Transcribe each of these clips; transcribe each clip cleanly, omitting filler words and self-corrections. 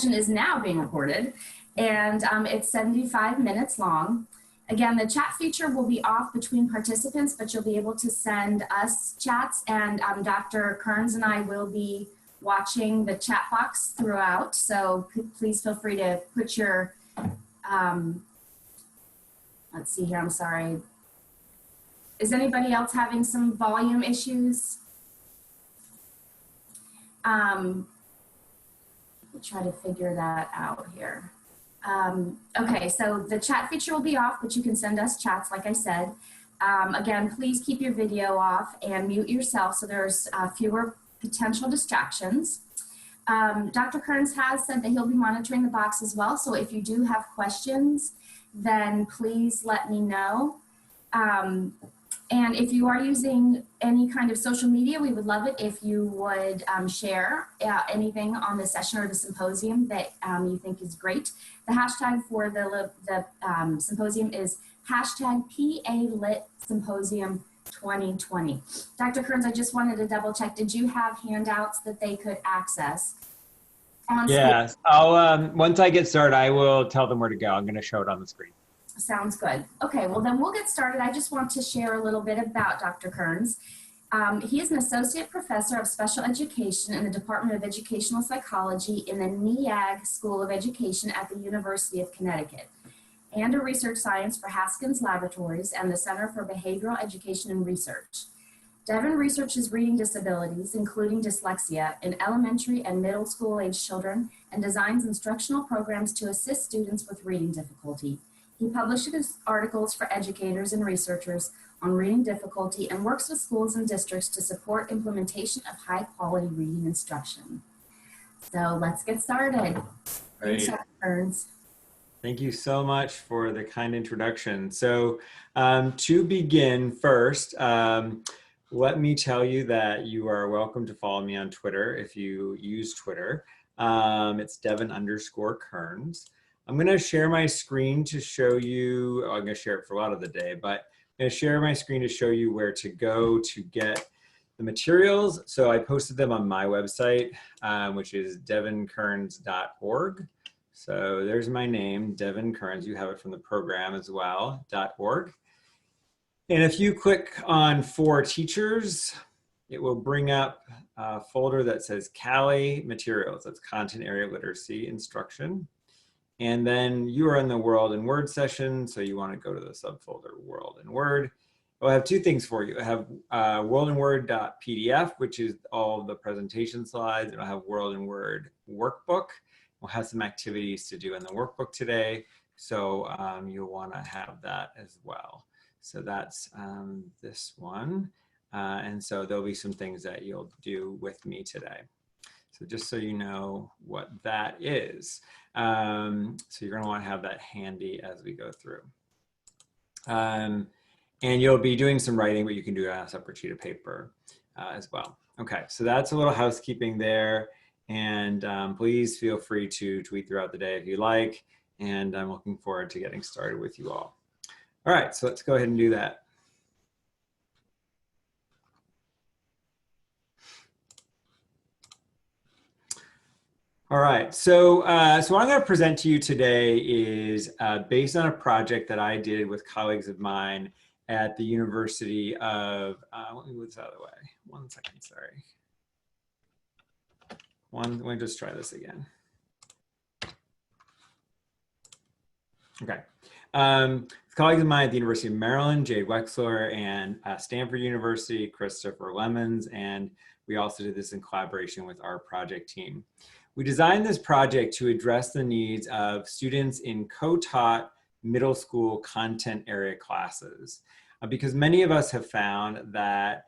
session is now being recorded, and it's 75 minutes long. Again, the chat feature will be off between participants, but you'll be able to send us chats, and Dr. Kearns and I will be watching the chat box throughout. So please feel free to put your, let's see here, I'm sorry. Is anybody else having some volume issues? We'll try to figure that out here. Okay, so the chat feature will be off, but you can send us chats, like I said. Again, please keep your video off and mute yourself so there's fewer potential distractions. Dr. Kearns has said that he'll be monitoring the box as well, so if you do have questions, then please let me know. And if you are using any kind of social media, we would love it if you would share anything on the session or the symposium that you think is great. The hashtag for the symposium is hashtag PALitSymposium2020. Dr. Kearns, I just wanted to double check. Did you have handouts that they could access? Yes, I'll, once I get started, I will tell them where to go. I'm going to show it on the screen. Sounds good. Okay, well then we'll get started. I just want to share a little bit about Dr. Kearns. He is an associate professor of special education in the Department of Educational Psychology in the NEAG School of Education at the University of Connecticut, and a research science for Haskins Laboratories and the Center for Behavioral Education and Research. Devin researches reading disabilities, including dyslexia, in elementary and middle school age children, and designs instructional programs to assist students with reading difficulty. He publishes articles for educators and researchers on reading difficulty and works with schools and districts to support implementation of high-quality reading instruction. So let's get started. Great. Thanks, Dr. Kearns. Thank you so much for the kind introduction. So to begin first, let me tell you that you are welcome to follow me on Twitter if you use Twitter. It's Devin_Kearns. I'm going to share my screen to show you, I'm going to share it for a lot of the day, but I'm going to share my screen to show you where to go to get the materials. So I posted them on my website, which is devinkearns.org. So there's my name, Devin Kearns. You have it from the program as well, .org. And if you click on For Teachers, it will bring up a folder that says CALI Materials. That's Content Area Literacy Instruction. And then you are in the World in Word session, so you want to go to the subfolder World in Word. I'll have two things for you. I have worldinword.pdf, which is all of the presentation slides, and I'll have World in Word workbook. We'll have some activities to do in the workbook today, so you'll want to have that as well. So that's this one, and so there'll be some things that you'll do with me today. So just so you know what that is. So you're gonna wanna have that handy as we go through. And you'll be doing some writing, but you can do it on a separate sheet of paper as well. Okay, so that's a little housekeeping there. And please feel free to tweet throughout the day if you like. And I'm looking forward to getting started with you all. All right, so let's go ahead and do that. All right, so what I'm going to present to you today is based on a project that I did with colleagues of mine at the University of, let me move this out of the way. 1 second, sorry. Let me just try this again. Okay. Colleagues of mine at the University of Maryland, Jade Wexler, and Stanford University, Christopher Lemons, and we also did this in collaboration with our project team. We designed this project to address the needs of students in co-taught middle school content area classes, because many of us have found that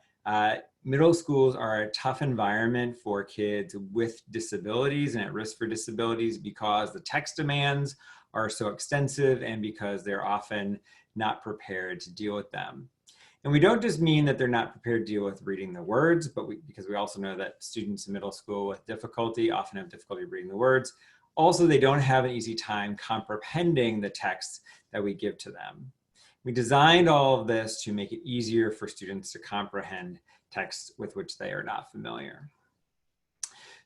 middle schools are a tough environment for kids with disabilities and at risk for disabilities because the text demands are so extensive and because they're often not prepared to deal with them. And we don't just mean that they're not prepared to deal with reading the words, but because we also know that students in middle school with difficulty often have difficulty reading the words. Also, they don't have an easy time comprehending the text that we give to them. We designed all of this to make it easier for students to comprehend texts with which they are not familiar.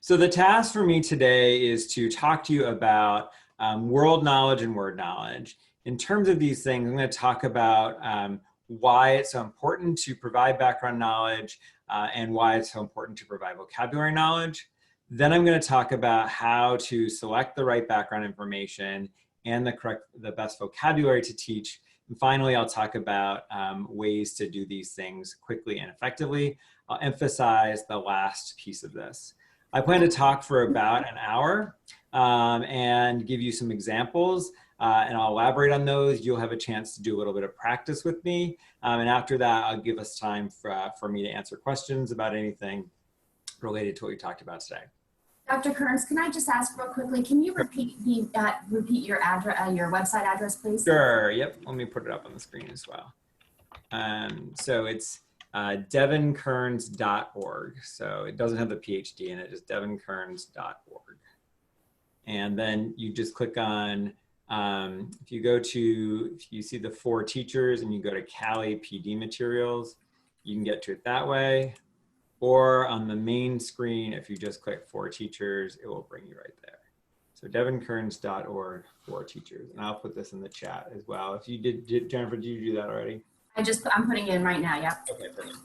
So the task for me today is to talk to you about world knowledge and word knowledge. In terms of these things, I'm going to talk about why it's so important to provide background knowledge and why it's so important to provide vocabulary knowledge. Then I'm going to talk about how to select the right background information and the best vocabulary to teach. And finally, I'll talk about ways to do these things quickly and effectively. I'll emphasize the last piece of this. I plan to talk for about an hour and give you some examples, and I'll elaborate on those. You'll have a chance to do a little bit of practice with me. And after that, I'll give us time for me to answer questions about anything related to what we talked about today. Dr. Kearns, can I just ask real quickly, can you repeat your address, your website address, please? Sure, yep, let me put it up on the screen as well. So it's devonkearns.org. So it doesn't have the PhD in it, just devonkearns.org. And then you just click on, if you see the 4 teachers and you go to Cali PD materials, you can get to it that way. Or on the main screen, if you just click 4 teachers, it will bring you right there. So devonkearns.org, 4 teachers. And I'll put this in the chat as well. If you did, Jennifer, did you do that already? I'm putting it in right now, yeah. Okay, perfect.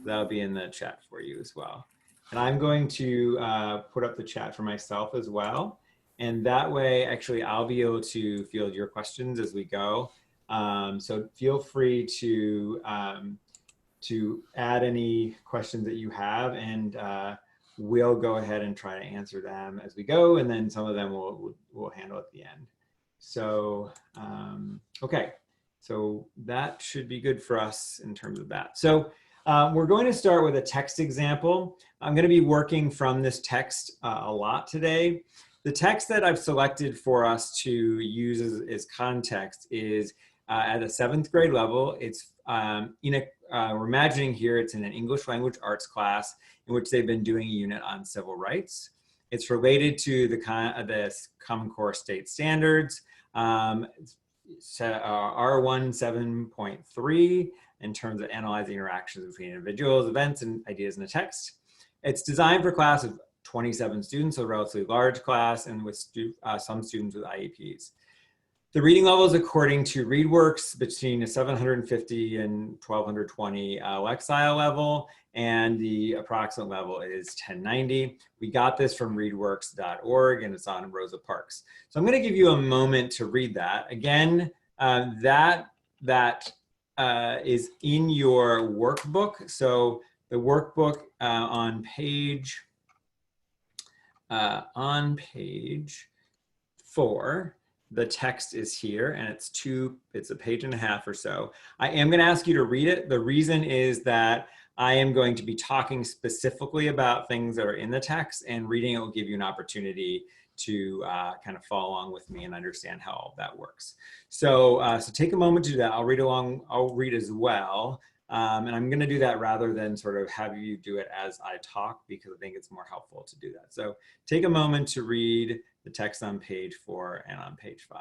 That'll be in the chat for you as well. And I'm going to put up the chat for myself as well. And that way, actually, I'll be able to field your questions as we go. So feel free to add any questions that you have, and we'll go ahead and try to answer them as we go. And then some of them we'll handle at the end. So, okay. So that should be good for us in terms of that. So we're going to start with a text example. I'm going to be working from this text a lot today. The text that I've selected for us to use as context is at a 7th grade level. It's we're imagining here it's in an English language arts class in which they've been doing a unit on civil rights. It's related to the Common Core state standards. R1 7.3 in terms of analyzing interactions between individuals, events, and ideas in a text. It's designed for a class of 27 students, so a relatively large class, and with some students with IEPs. The reading level is according to ReadWorks between a 750 and 1220 Lexile level, and the approximate level is 1090. We got this from readworks.org, and it's on Rosa Parks. So I'm going to give you a moment to read that. Again, that is in your workbook. So the workbook on page 4. The text is here, and it's a page and a half or so. I am going to ask you to read it. The reason is that I am going to be talking specifically about things that are in the text, and reading it will give you an opportunity to kind of follow along with me and understand how all that works. So, so take a moment to do that. I'll read along. I'll read as well. And I'm going to do that rather than sort of have you do it as I talk, because I think it's more helpful to do that. So take a moment to read the text on page 4 and on page 5.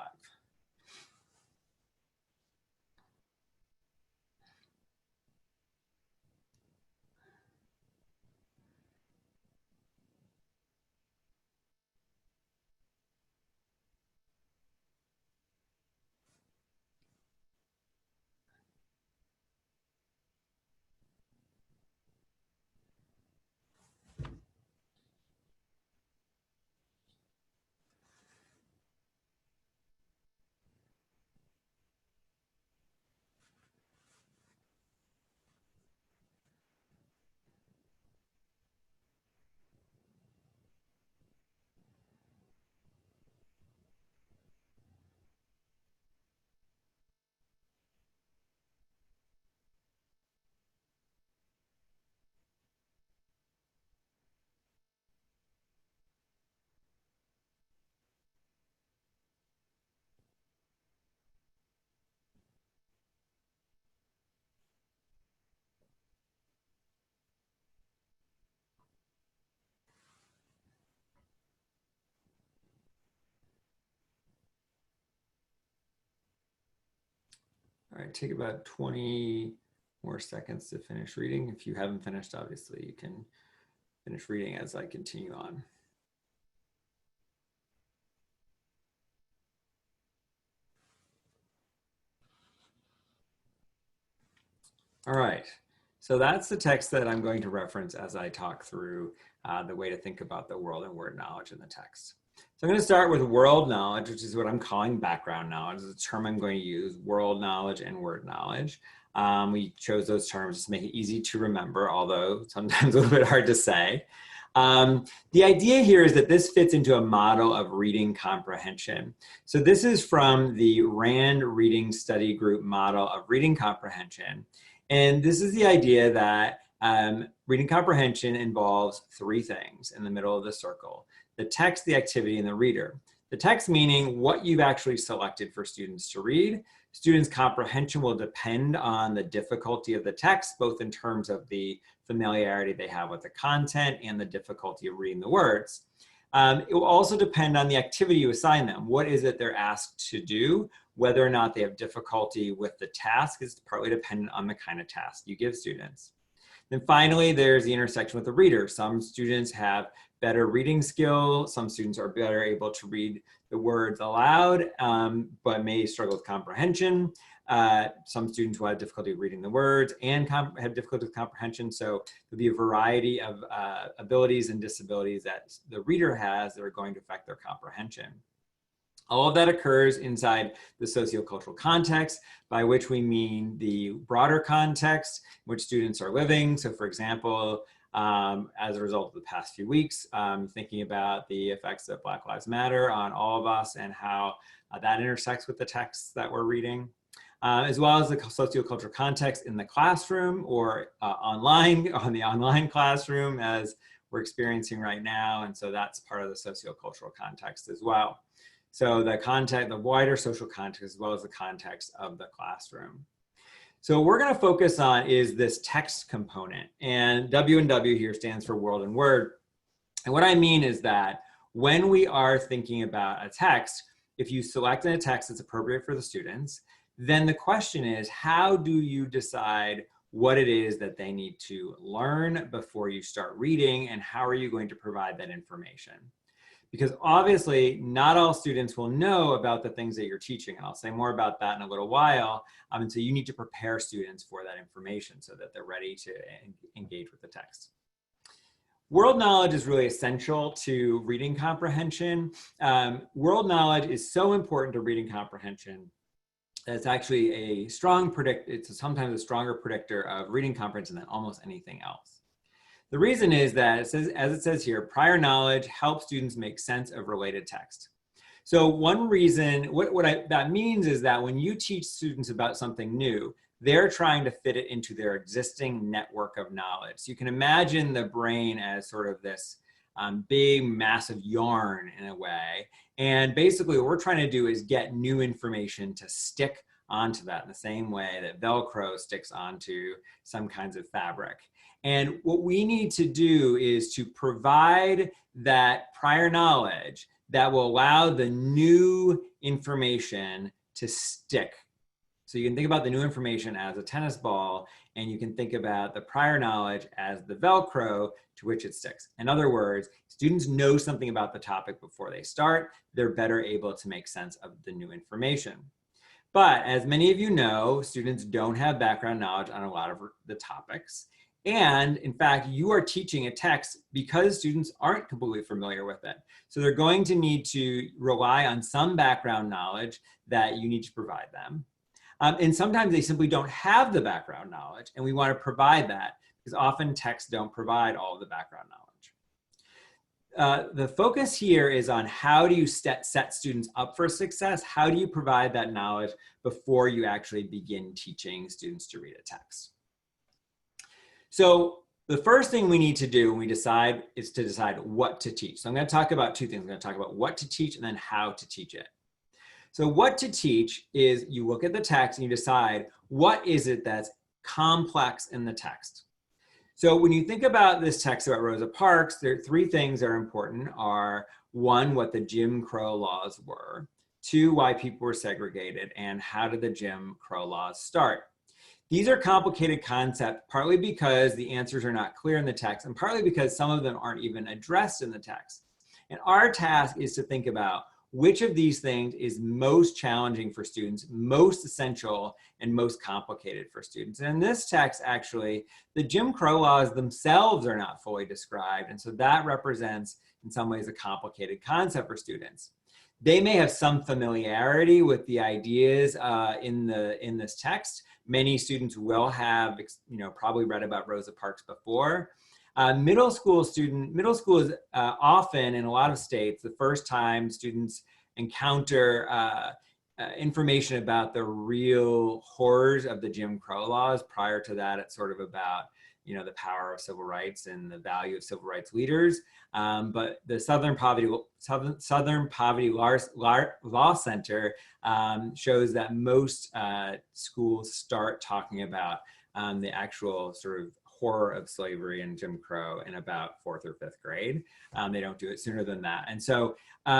All right, take about 20 more seconds to finish reading. If you haven't finished, obviously you can finish reading as I continue on. All right. So that's the text that I'm going to reference as I talk through the way to think about the world and word knowledge in the text. So I'm going to start with world knowledge, which is what I'm calling background knowledge. It's a term I'm going to use, world knowledge and word knowledge. We chose those terms to make it easy to remember, although sometimes a little bit hard to say. The idea here is that this fits into a model of reading comprehension. So this is from the RAND Reading Study Group model of reading comprehension. And this is the idea that reading comprehension involves three things in the middle of the circle: the text, the activity, and the reader. The text meaning what you've actually selected for students to read. Students' comprehension will depend on the difficulty of the text, both in terms of the familiarity they have with the content and the difficulty of reading the words. It will also depend on the activity you assign them. What is it they're asked to do? Whether or not they have difficulty with the task is partly dependent on the kind of task you give students. Then finally, there's the intersection with the reader. Some students have better reading skill. Some students are better able to read the words aloud, but may struggle with comprehension. Some students will have difficulty reading the words and have difficulty with comprehension. So there'll be a variety of abilities and disabilities that the reader has that are going to affect their comprehension. All of that occurs inside the sociocultural context, by which we mean the broader context in which students are living. So for example, as a result of the past few weeks, thinking about the effects of Black Lives Matter on all of us and how that intersects with the texts that we're reading, as well as the sociocultural context in the classroom or online, on the online classroom as we're experiencing right now. And so that's part of the sociocultural context as well. So the context, the wider social context, as well as the context of the classroom. So what we're going to focus on is this text component, and W and W here stands for world and word. And what I mean is that when we are thinking about a text, if you select a text that's appropriate for the students, then the question is, how do you decide what it is that they need to learn before you start reading, and how are you going to provide that information? Because obviously not all students will know about the things that you're teaching. And I'll say more about that in a little while. And so you need to prepare students for that information so that they're ready to engage with the text. World knowledge is really essential to reading comprehension. World knowledge is so important to reading comprehension that it's actually a strong predictor. It's sometimes a stronger predictor of reading comprehension than almost anything else. The reason is that it says, as it says here, prior knowledge helps students make sense of related text. So one reason, that means is that when you teach students about something new, they're trying to fit it into their existing network of knowledge. So you can imagine the brain as sort of this big, massive yarn in a way. And basically what we're trying to do is get new information to stick onto that in the same way that Velcro sticks onto some kinds of fabric. And what we need to do is to provide that prior knowledge that will allow the new information to stick. So you can think about the new information as a tennis ball, and you can think about the prior knowledge as the Velcro to which it sticks. In other words, students know something about the topic before they start. They're better able to make sense of the new information. But as many of you know, students don't have background knowledge on a lot of the topics. And in fact, you are teaching a text because students aren't completely familiar with it. So they're going to need to rely on some background knowledge that you need to provide them. And sometimes they simply don't have the background knowledge, and we want to provide that because often texts don't provide all of the background knowledge. The focus here is on how do you set students up for success? How do you provide that knowledge before you actually begin teaching students to read a text? So the first thing we need to do when we decide is to decide what to teach. So I'm going to talk about two things. I'm going to talk about what to teach and then how to teach it. So what to teach is you look at the text and you decide what is it that's complex in the text. So when you think about this text about Rosa Parks, there are three things that are important are: one, what the Jim Crow laws were; two, why people were segregated; and how did the Jim Crow laws start. These are complicated concepts, partly because the answers are not clear in the text, and partly because some of them aren't even addressed in the text. And our task is to think about which of these things is most challenging for students, most essential, and most complicated for students. And in this text, actually, the Jim Crow laws themselves are not fully described. And so that represents, in some ways, a complicated concept for students. They may have some familiarity with the ideas in this text. Many students will have, probably read about Rosa Parks before. Middle school is often, in a lot of states, the first time students encounter information about the real horrors of the Jim Crow laws. Prior to that, it's sort of about the power of civil rights and the value of civil rights leaders. But the Southern Poverty Law Center shows that most schools start talking about the actual sort of horror of slavery and Jim Crow in about 4th or 5th grade. They don't do it sooner than that. And so,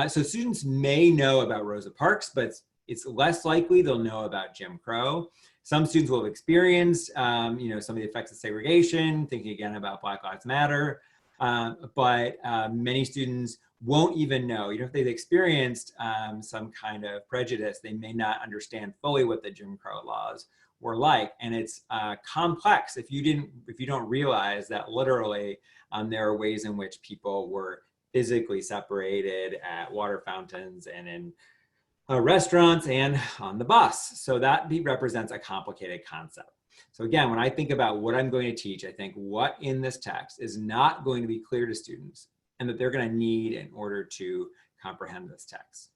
so students may know about Rosa Parks, but it's less likely they'll know about Jim Crow. Some students will have experienced, some of the effects of segregation, thinking again about Black Lives Matter, but many students won't even know, if they've experienced some kind of prejudice, they may not understand fully what the Jim Crow laws were like. And it's complex if you don't realize that literally there are ways in which people were physically separated at water fountains and in restaurants and on the bus. So that represents a complicated concept. So again, when I think about what I'm going to teach, I think what in this text is not going to be clear to students and that they're going to need in order to comprehend this text.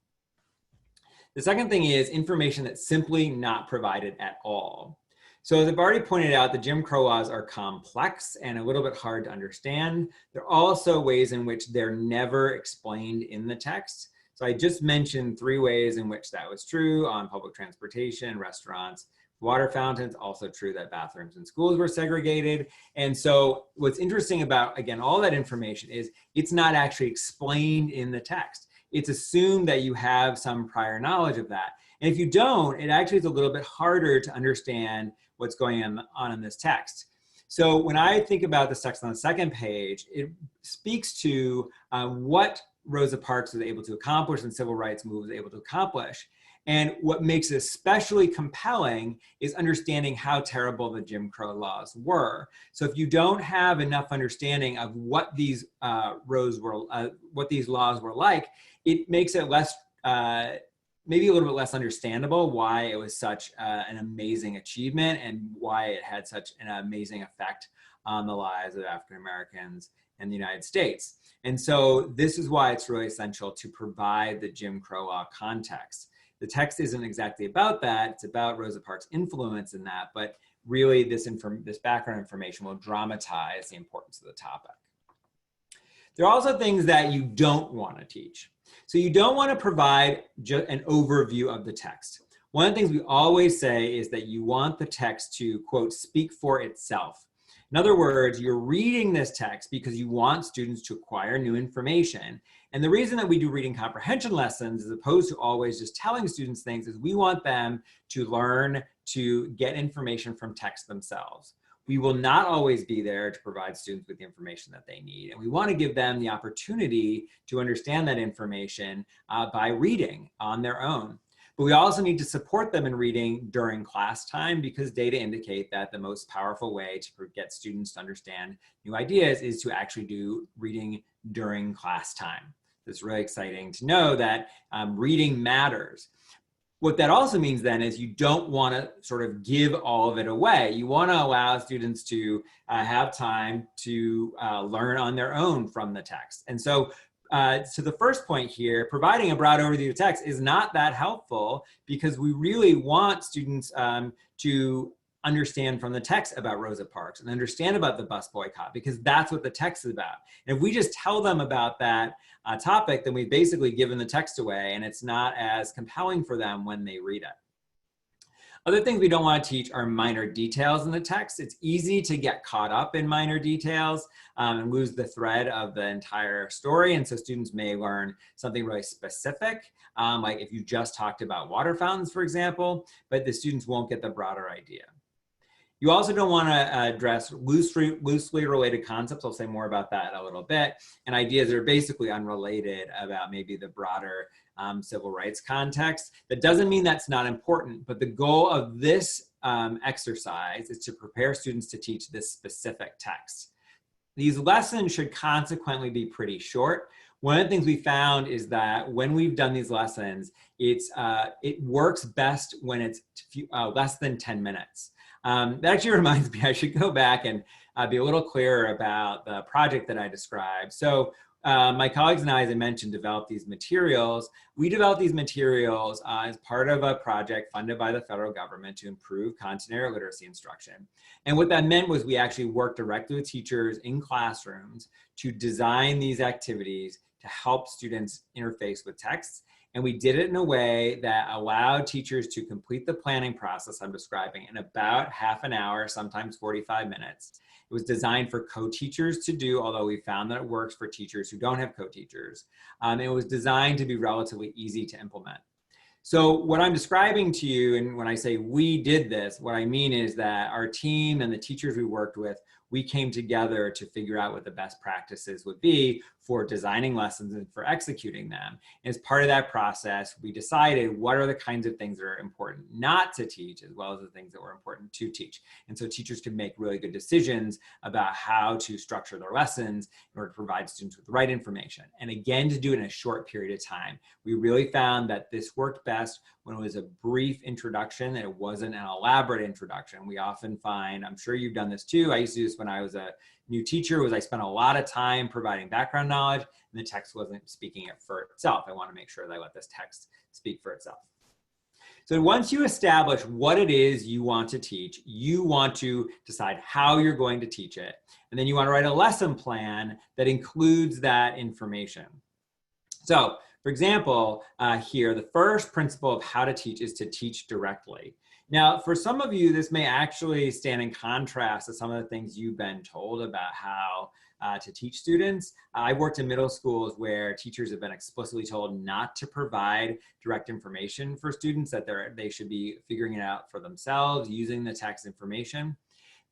The second thing is information that's simply not provided at all. So as I've already pointed out, the Jim Crow laws are complex and a little bit hard to understand. There are also ways in which they're never explained in the text. So I just mentioned 3 ways in which that was true: on public transportation, restaurants, water fountains. Also true that bathrooms in schools were segregated. And so what's interesting about, again, all that information is it's not actually explained in the text. It's assumed that you have some prior knowledge of that. And if you don't, it actually is a little bit harder to understand what's going on in this text. So when I think about this text on the second page, it speaks to what Rosa Parks was able to accomplish and civil rights movement was able to accomplish. And what makes it especially compelling is understanding how terrible the Jim Crow laws were. So if you don't have enough understanding of what these laws were like, it makes it less, maybe a little bit less understandable why it was such an amazing achievement and why it had such an amazing effect on the lives of African Americans in the United States. And so this is why it's really essential to provide the Jim Crow law context. The text isn't exactly about that. It's about Rosa Parks' influence in that, but really this background information will dramatize the importance of the topic. There are also things that you don't want to teach. So you don't want to provide just an overview of the text. One of the things we always say is that you want the text to, quote, speak for itself. In other words, you're reading this text because you want students to acquire new information. And the reason that we do reading comprehension lessons as opposed to always just telling students things is we want them to learn to get information from text themselves. We will not always be there to provide students with the information that they need. And we want to give them the opportunity to understand that information by reading on their own. But we also need to support them in reading during class time because data indicate that the most powerful way to get students to understand new ideas is to actually do reading during class time. It's really exciting to know that reading matters. What that also means then is you don't want to sort of give all of it away. You want to allow students to have time to learn on their own from the text. And so to the first point here, providing a broad overview of text is not that helpful because we really want students to understand from the text about Rosa Parks and understand about the bus boycott because that's what the text is about. And if we just tell them about that topic, then we've basically given the text away and it's not as compelling for them when they read it. Other things we don't want to teach are minor details in the text. It's easy to get caught up in minor details and lose the thread of the entire story. And so students may learn something really specific, like if you just talked about water fountains, for example, but the students won't get the broader idea. You also don't want to address loosely related concepts. I'll say more about that in a little bit. And ideas that are basically unrelated about maybe the broader civil rights context. That doesn't mean that's not important, but the goal of this exercise is to prepare students to teach this specific text. These lessons should consequently be pretty short. One of the things we found is that when we've done these lessons, it works best when it's less than 10 minutes. That actually reminds me, I should go back and be a little clearer about the project that I described. So my colleagues and I, as I mentioned, developed these materials. We developed these materials as part of a project funded by the federal government to improve content area literacy instruction. And what that meant was we actually worked directly with teachers in classrooms to design these activities to help students interface with texts. And we did it in a way that allowed teachers to complete the planning process I'm describing in about half an hour, sometimes 45 minutes. It was designed for co-teachers to do, although we found that it works for teachers who don't have co-teachers. It was designed to be relatively easy to implement. So what I'm describing to you, and when I say we did this, what I mean is that our team and the teachers we worked with, we came together to figure out what the best practices would be for designing lessons and for executing them. And as part of that process, we decided what are the kinds of things that are important not to teach, as well as the things that were important to teach. And so teachers could make really good decisions about how to structure their lessons in order to provide students with the right information. And again, to do it in a short period of time. We really found that this worked best when it was a brief introduction, and it wasn't an elaborate introduction. We often find, I'm sure you've done this too, I used to do this when I was a new teacher, was I spent a lot of time providing background knowledge and the text wasn't speaking it for itself. I want to make sure that I let this text speak for itself. So once you establish what it is you want to teach, you want to decide how you're going to teach it. And then you want to write a lesson plan that includes that information. So for example, here, the first principle of how to teach is to teach directly. Now, for some of you, this may actually stand in contrast to some of the things you've been told about how to teach students. I've worked in middle schools where teachers have been explicitly told not to provide direct information for students, that they should be figuring it out for themselves, using the text information.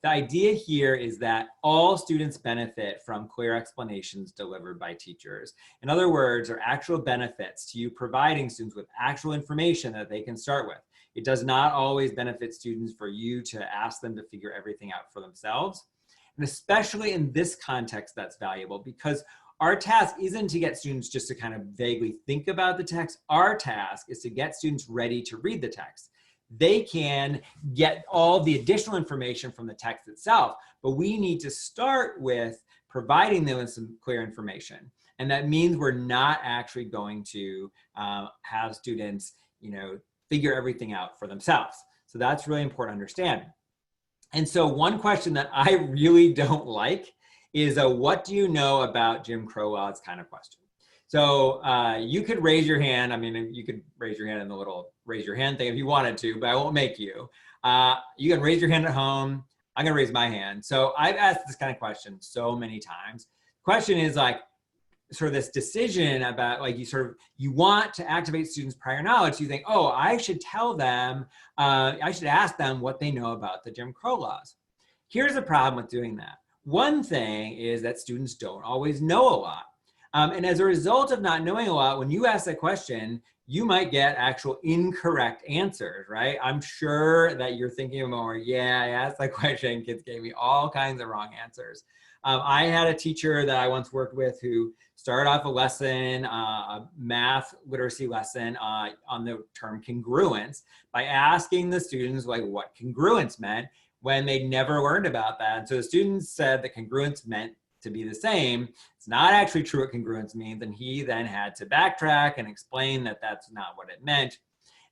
The idea here is that all students benefit from clear explanations delivered by teachers. In other words, there are actual benefits to you providing students with actual information that they can start with. It does not always benefit students for you to ask them to figure everything out for themselves. And especially in this context, that's valuable because our task isn't to get students just to kind of vaguely think about the text. Our task is to get students ready to read the text. They can get all the additional information from the text itself, but we need to start with providing them with some clear information. And that means we're not actually going to have students, figure everything out for themselves. So that's really important to understand. And so one question that I really don't like is what do you know about Jim Crow laws kind of question. So you could raise your hand. I mean, you could raise your hand in the little raise your hand thing if you wanted to, but I won't make you. You can raise your hand at home. I'm gonna raise my hand. So I've asked this kind of question so many times. Question is like, sort of this decision about like you want to activate students' prior knowledge. So you think, oh, I should tell them, I should ask them what they know about the Jim Crow laws. Here's the problem with doing that. One thing is that students don't always know a lot. And as a result of not knowing a lot, when you ask that question, you might get actual incorrect answers, right? I'm sure that you're thinking more, yeah, I asked that question, kids gave me all kinds of wrong answers. I had a teacher that I once worked with who started off a lesson, a math literacy lesson on the term congruence by asking the students like what congruence meant when they'd never learned about that. And so the students said that congruence meant to be the same. It's not actually true what congruence means. And he then had to backtrack and explain that that's not what it meant.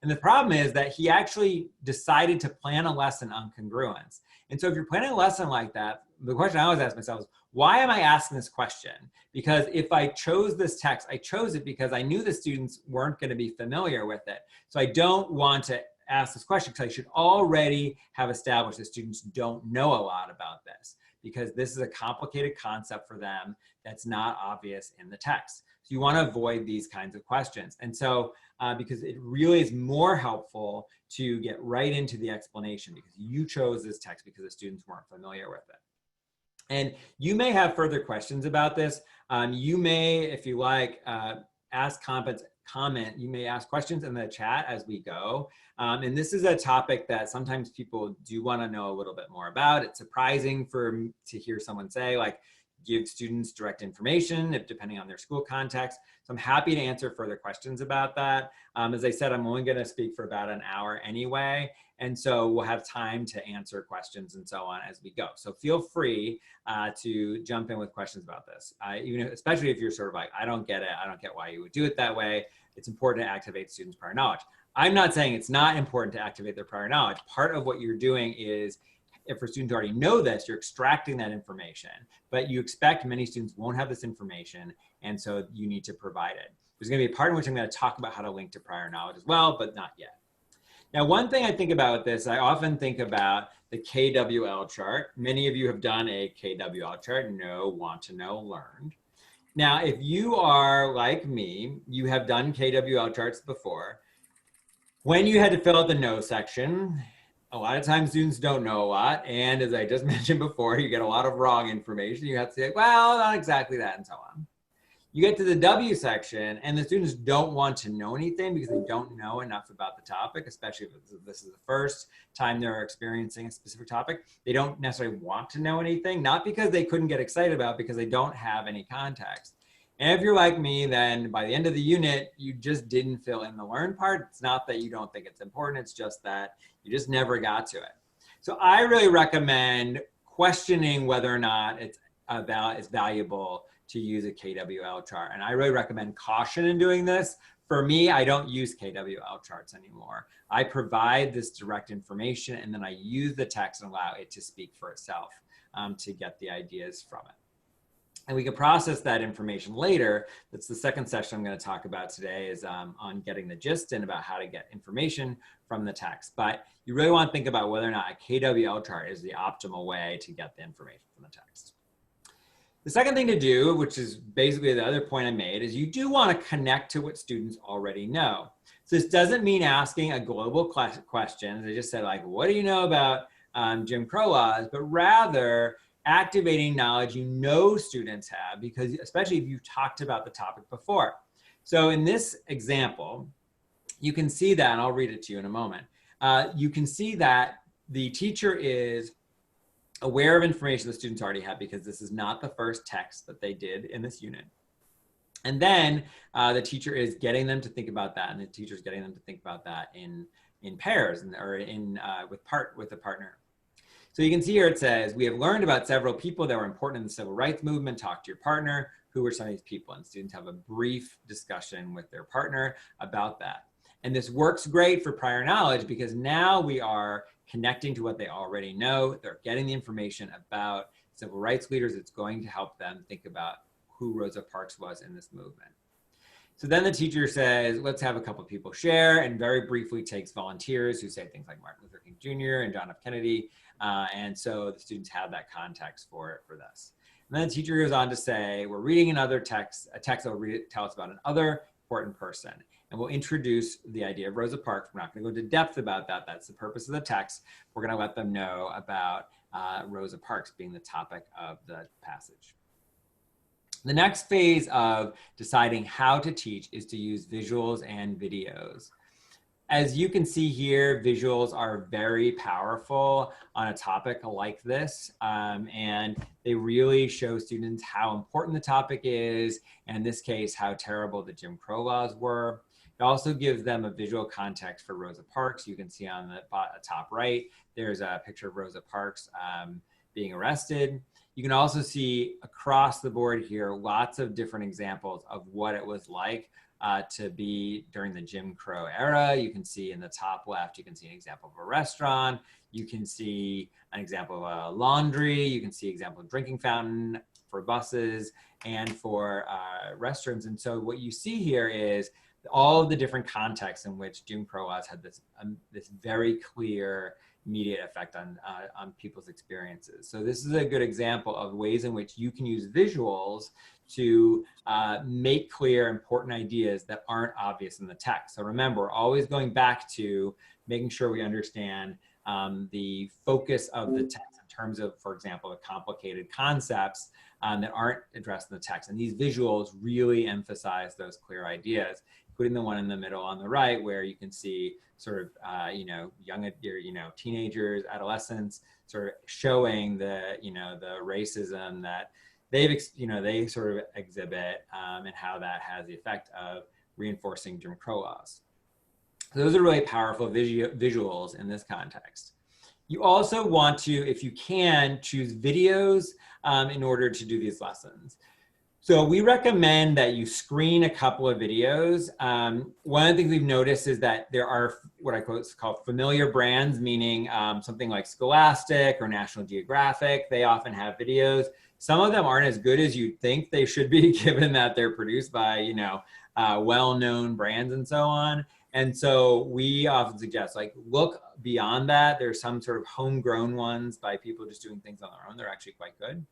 And the problem is that he actually decided to plan a lesson on congruence. And so if you're planning a lesson like that, the question I always ask myself is, why am I asking this question? Because if I chose this text, I chose it because I knew the students weren't going to be familiar with it. So I don't want to ask this question because I should already have established that students don't know a lot about this, because this is a complicated concept for them that's not obvious in the text. So you want to avoid these kinds of questions. And so because it really is more helpful to get right into the explanation because you chose this text because the students weren't familiar with it. And you may have further questions about this. You may, if you like, ask comments comment, you may ask questions in the chat as we go. And this is a topic that sometimes people do want to know a little bit more about. It's surprising to hear someone say, like, give students direct information, if depending on their school context. So I'm happy to answer further questions about that. As I said, I'm only going to speak for about an hour anyway. And so we'll have time to answer questions and so on as we go. So feel free to jump in with questions about this, especially if you're sort of like, I don't get it. I don't get why you would do it that way. It's important to activate students' prior knowledge. I'm not saying it's not important to activate their prior knowledge. Part of what you're doing is, if for students who already know this, you're extracting that information, but you expect many students won't have this information, and so you need to provide it. There's going to be a part in which I'm going to talk about how to link to prior knowledge as well, but not yet. Now, one thing I think about this, I often think about the KWL chart. Many of you have done a KWL chart, know, want to know, learned. Now, if you are like me, you have done KWL charts before. When you had to fill out the know section, a lot of times students don't know a lot. And as I just mentioned before, you get a lot of wrong information. You have to say, well, not exactly that, and so on. You get to the W section and the students don't want to know anything because they don't know enough about the topic, especially if this is the first time they're experiencing a specific topic. They don't necessarily want to know anything, not because they couldn't get excited about it, because they don't have any context. And if you're like me, then by the end of the unit, you just didn't fill in the learn part. It's not that you don't think it's important, it's just that you just never got to it. So I really recommend questioning whether or not it's valuable to use a KWL chart. And I really recommend caution in doing this. For me, I don't use KWL charts anymore. I provide this direct information and then I use the text and allow it to speak for itself to get the ideas from it. And we can process that information later. That's the second session I'm going to talk about today, is on getting the gist and about how to get information from the text. But you really want to think about whether or not a KWL chart is the optimal way to get the information from the text. The second thing to do, which is basically the other point I made, is you do want to connect to what students already know. So this doesn't mean asking a global question, as I just said, like, what do you know about Jim Crow laws, but rather activating knowledge you know students have, because especially if you've talked about the topic before. So in this example, you can see that, and I'll read it to you in a moment. You can see that the teacher is aware of information the students already have, because this is not the first text that they did in this unit. And then the teacher is getting them to think about that, and the teacher is getting them to think about that in pairs or with a partner. So you can see here it says, we have learned about several people that were important in the civil rights movement. Talk to your partner. Who were some of these people? And students have a brief discussion with their partner about that. And this works great for prior knowledge, because now we are connecting to what they already know. They're getting the information about civil rights leaders. It's going to help them think about who Rosa Parks was in this movement. So then the teacher says, let's have a couple of people share, and very briefly takes volunteers who say things like Martin Luther King Jr. and John F. Kennedy. And so the students have that context for this. And then the teacher goes on to say, we're reading another text, a text that will tell us about another important person. And we'll introduce the idea of Rosa Parks. We're not going to go into depth about that. That's the purpose of the text. We're going to let them know about Rosa Parks being the topic of the passage. The next phase of deciding how to teach is to use visuals and videos. As you can see here, visuals are very powerful on a topic like this, and they really show students how important the topic is, and in this case, how terrible the Jim Crow laws were. It also gives them a visual context for Rosa Parks. You can see on the top right, there's a picture of Rosa Parks being arrested. You can also see across the board here, lots of different examples of what it was like to be during the Jim Crow era. You can see in the top left, you can see an example of a restaurant. You can see an example of a laundry. You can see an example of drinking fountain for buses and for restrooms. And so what you see here is all of the different contexts in which Jim Crow laws had this very clear immediate effect on people's experiences. So this is a good example of ways in which you can use visuals to make clear important ideas that aren't obvious in the text. So remember, we're always going back to making sure we understand the focus of the text in terms of, for example, the complicated concepts that aren't addressed in the text. And these visuals really emphasize those clear ideas. including the one in the middle on the right, where you can see sort of, teenagers, adolescents, sort of showing the racism that they sort of exhibit, and how that has the effect of reinforcing Jim Crow laws. So those are really powerful visuals in this context. You also want to, if you can, choose videos in order to do these lessons. So we recommend that you screen a couple of videos. One of the things we've noticed is that there are what I call familiar brands, meaning something like Scholastic or National Geographic. They often have videos. Some of them aren't as good as you'd think they should be, given that they're produced by well-known brands and so on. And so we often suggest, like, look beyond that. There's some sort of homegrown ones by people just doing things on their own. They're actually quite good.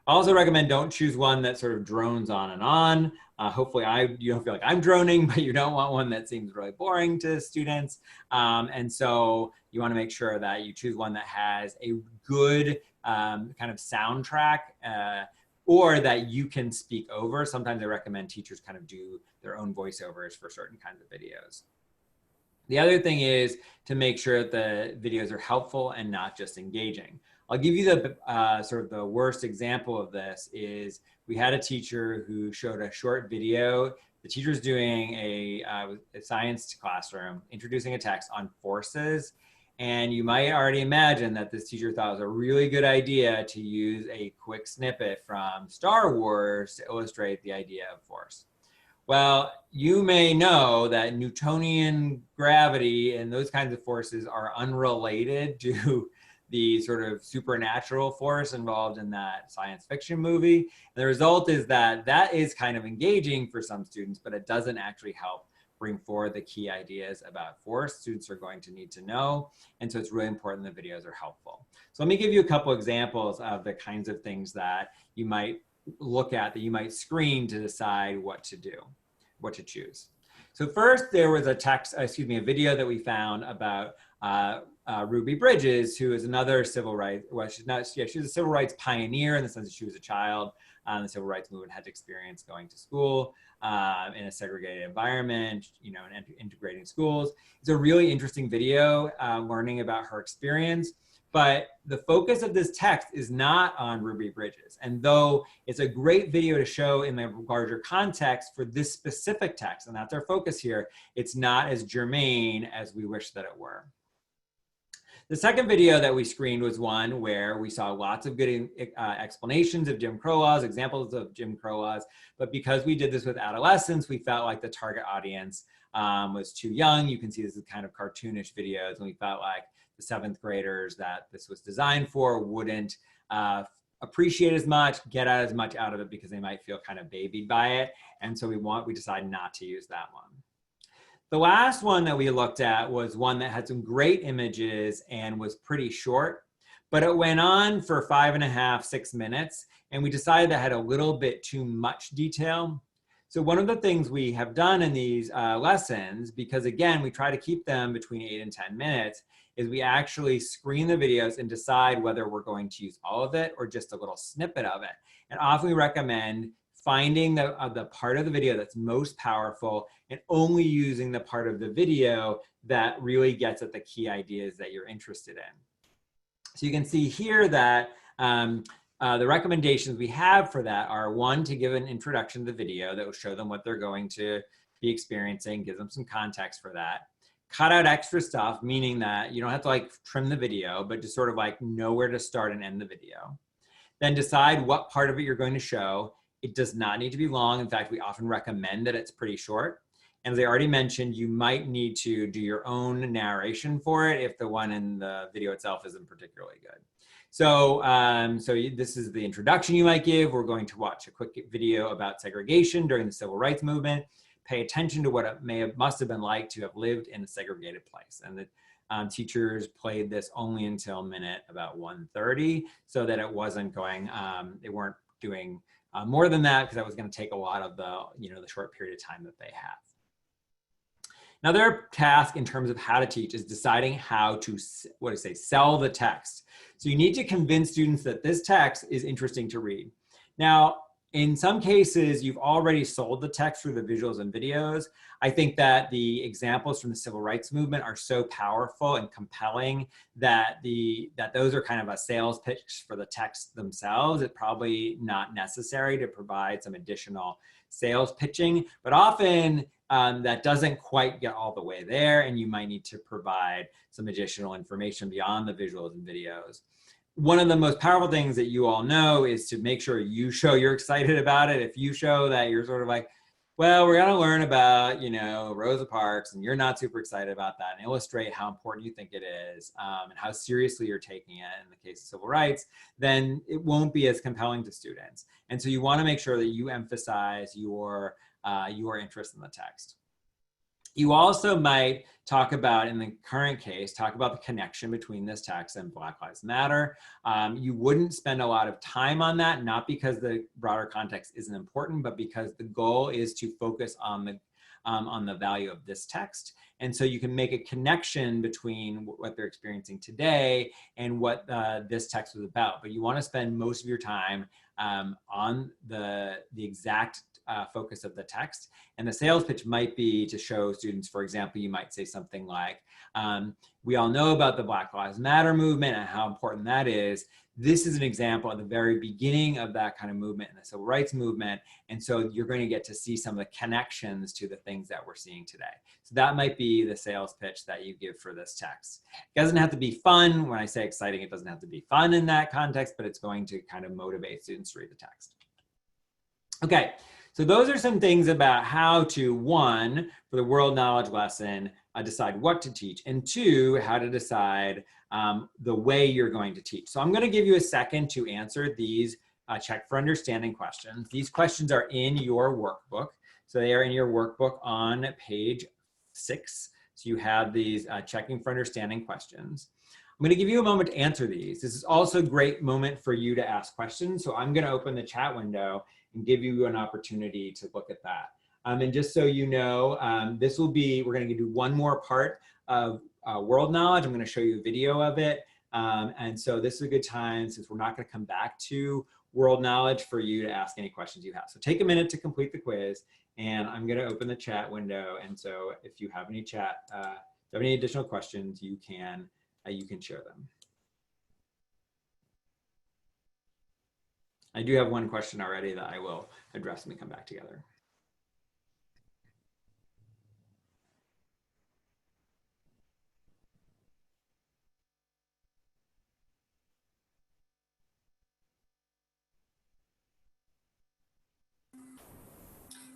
I also recommend don't choose one that sort of drones on and on. Hopefully you don't feel like I'm droning, but you don't want one that seems really boring to students. And so you want to make sure that you choose one that has a good kind of soundtrack, or that you can speak over. Sometimes I recommend teachers kind of do their own voiceovers for certain kinds of videos. The other thing is to make sure that the videos are helpful and not just engaging. I'll give you the sort of the worst example of this is we had a teacher who showed a short video. The teacher's doing a science classroom, introducing a text on forces. And you might already imagine that this teacher thought it was a really good idea to use a quick snippet from Star Wars to illustrate the idea of force. Well, you may know that Newtonian gravity and those kinds of forces are unrelated to the sort of supernatural force involved in that science fiction movie. And the result is that that is kind of engaging for some students, but it doesn't actually help bring forward the key ideas about force students are going to need to know. And so it's really important the videos are helpful. So let me give you a couple examples of the kinds of things that you might look at, that you might screen to decide what to do, what to choose. So first, there was a video that we found about Ruby Bridges, who is another civil rights, well, she's a civil rights pioneer in the sense that she was a child. The civil rights movement had experience going to school in a segregated environment, and integrating schools. It's a really interesting video learning about her experience. But the focus of this text is not on Ruby Bridges. And though it's a great video to show in the larger context for this specific text, and that's our focus here, it's not as germane as we wish that it were. The second video that we screened was one where we saw lots of good explanations of Jim Crow laws, examples of Jim Crow laws, but because we did this with adolescents, we felt like the target audience was too young. You can see this is kind of cartoonish videos, and we felt like the 7th graders that this was designed for wouldn't appreciate as much, get as much out of it, because they might feel kind of babied by it. And so we decided not to use that one. The last one that we looked at was one that had some great images and was pretty short, but it went on for 5.5, 6 minutes, and we decided that had a little bit too much detail. So one of the things we have done in these lessons, because again, we try to keep them between 8 and 10 minutes, is we actually screen the videos and decide whether we're going to use all of it or just a little snippet of it. And often we recommend finding the part of the video that's most powerful and only using the part of the video that really gets at the key ideas that you're interested in. So you can see here that the recommendations we have for that are, one, to give an introduction to the video that will show them what they're going to be experiencing, give them some context for that. Cut out extra stuff, meaning that you don't have to like trim the video, but just sort of like know where to start and end the video. Then decide what part of it you're going to show. It does not need to be long. In fact, we often recommend that it's pretty short. And as I already mentioned, you might need to do your own narration for it if the one in the video itself isn't particularly good. So, this is the introduction you might give. We're going to watch a quick video about segregation during the civil rights movement. Pay attention to what it must have been like to have lived in a segregated place. And the teachers played this only until minute about 1:30, so that it wasn't going, they weren't doing more than that, because that was going to take a lot of the short period of time that they have. Now, their task in terms of how to teach is deciding how to, sell the text. So you need to convince students that this text is interesting to read. Now, In some cases, you've already sold the text through the visuals and videos. I think that the examples from the civil rights movement are so powerful and compelling that those are kind of a sales pitch for the text themselves. It's probably not necessary to provide some additional sales pitching, but often that doesn't quite get all the way there, and you might need to provide some additional information beyond the visuals and videos. One of the most powerful things that you all know is to make sure you show you're excited about it. If you show that you're sort of like, well, we're going to learn about, Rosa Parks, and you're not super excited about that, and illustrate how important you think it is, and how seriously you're taking it in the case of civil rights, then it won't be as compelling to students. And so you want to make sure that you emphasize your interest in the text. You also might talk about, in the current case, talk about the connection between this text and Black Lives Matter. You wouldn't spend a lot of time on that, not because the broader context isn't important, but because the goal is to focus on the value of this text. And so you can make a connection between what they're experiencing today and what this text was about. But you want to spend most of your time on the exact focus of the text. And the sales pitch might be to show students, for example, you might say something like, we all know about the Black Lives Matter movement and how important that is. This is an example at the very beginning of that kind of movement in the civil rights movement. And so you're going to get to see some of the connections to the things that we're seeing today. So that might be the sales pitch that you give for this text. It doesn't have to be fun. When I say exciting, it doesn't have to be fun in that context, but it's going to kind of motivate students to read the text. Okay, so those are some things about how to, one, for the world knowledge lesson, decide what to teach, and two, how to decide the way you're going to teach. So I'm going to give you a second to answer these check for understanding questions. These questions are in your workbook. So they are in your workbook on page 6. So you have these checking for understanding questions. I'm going to give you a moment to answer these. This is also a great moment for you to ask questions. So I'm going to open the chat window and give you an opportunity to look at that. And just so you know, we're going to do one more part of world knowledge. I'm going to show you a video of it. And so this is a good time, since we're not going to come back to world knowledge, for you to ask any questions you have. So take a minute to complete the quiz, and I'm going to open the chat window. And so if you have any any additional questions, you can share them. I do have one question already that I will address when we come back together.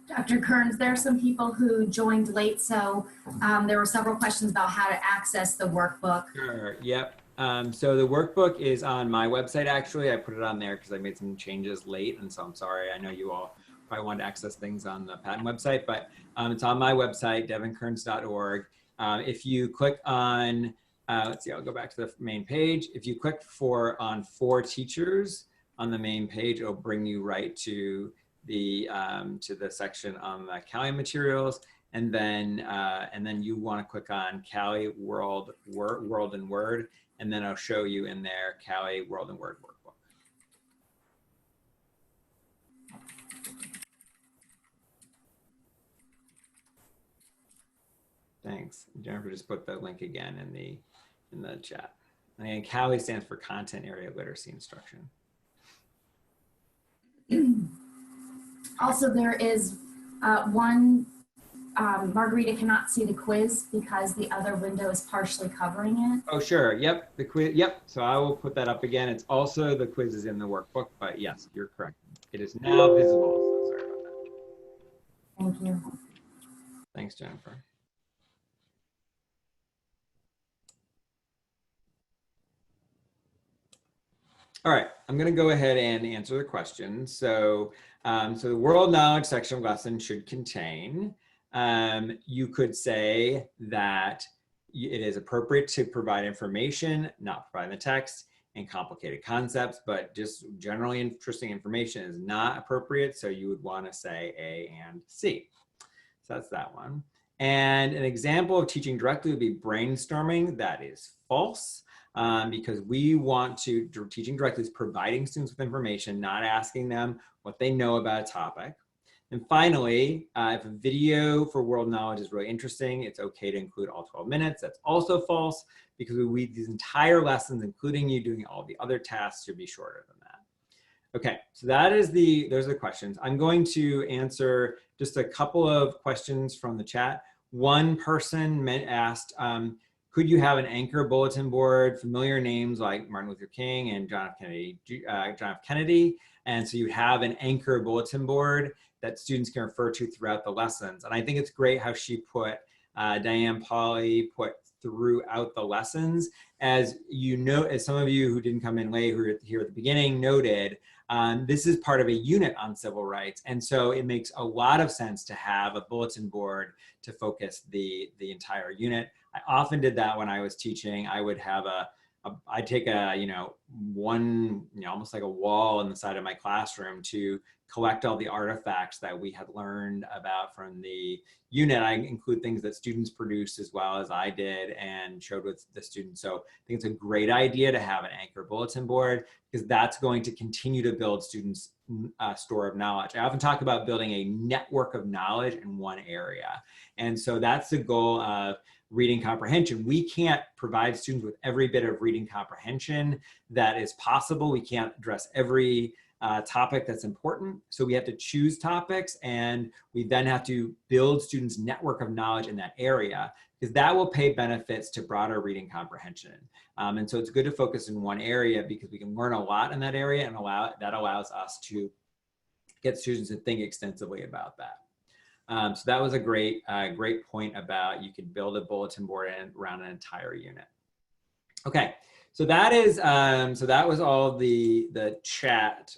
Dr. Kearns, there are some people who joined late, so there were several questions about how to access the workbook. Sure, yep. So the workbook is on my website, actually. I put it on there because I made some changes late, and so I'm sorry. I know you all probably want to access things on the patent website, but it's on my website, devinkearns.org. If you click on, let's see, I'll go back to the main page. If you click on For Teachers on the main page, it'll bring you right to the section on the Callie materials, and then you want to click on Callie World and Word, and then I'll show you in there Callie World and Word workbook. Thanks. Jennifer just put the link again in the chat. And Callie stands for Content Area Literacy Instruction. Also, there is one, Margarita cannot see the quiz because the other window is partially covering it. Oh, sure. Yep. The quiz. Yep. So I will put that up again. It's also, the quiz is in the workbook, but yes, you're correct. It is now visible. So sorry about that. Thank you. Thanks, Jennifer. All right, I'm going to go ahead and answer the question. So, so the world knowledge section of lesson should contain, you could say that it is appropriate to provide information, not provide the text, and complicated concepts, but just generally interesting information is not appropriate. So you would want to say A and C. So that's that one. And an example of teaching directly would be brainstorming. That is false. because we want to, teaching directly is providing students with information, not asking them what they know about a topic. And finally, if a video for world knowledge is really interesting, it's okay to include all 12 minutes. That's also false because we read these entire lessons, including you doing all the other tasks, should be shorter than that. Okay, so those are the questions. I'm going to answer just a couple of questions from the chat. One person asked, could you have an anchor bulletin board, familiar names like Martin Luther King and John F. Kennedy? And so you have an anchor bulletin board that students can refer to throughout the lessons. And I think it's great how she put, Diane Pauly put throughout the lessons. As you know, as some of you who didn't come in late, who were here at the beginning noted, this is part of a unit on civil rights. And so it makes a lot of sense to have a bulletin board to focus the entire unit. I often did that when I was teaching. I would have I'd take almost like a wall on the side of my classroom to collect all the artifacts that we had learned about from the unit. I include things that students produced as well as I did and showed with the students. So I think it's a great idea to have an anchor bulletin board because that's going to continue to build students' store of knowledge. I often talk about building a network of knowledge in one area. And so that's the goal of reading comprehension. We can't provide students with every bit of reading comprehension that is possible. We can't address every topic that's important. So we have to choose topics and we then have to build students' network of knowledge in that area because that will pay benefits to broader reading comprehension. And so it's good to focus in one area because we can learn a lot in that area and that allows us to get students to think extensively about that. So that was a great point about you could build a bulletin board around an entire unit. Okay, so that was all the chat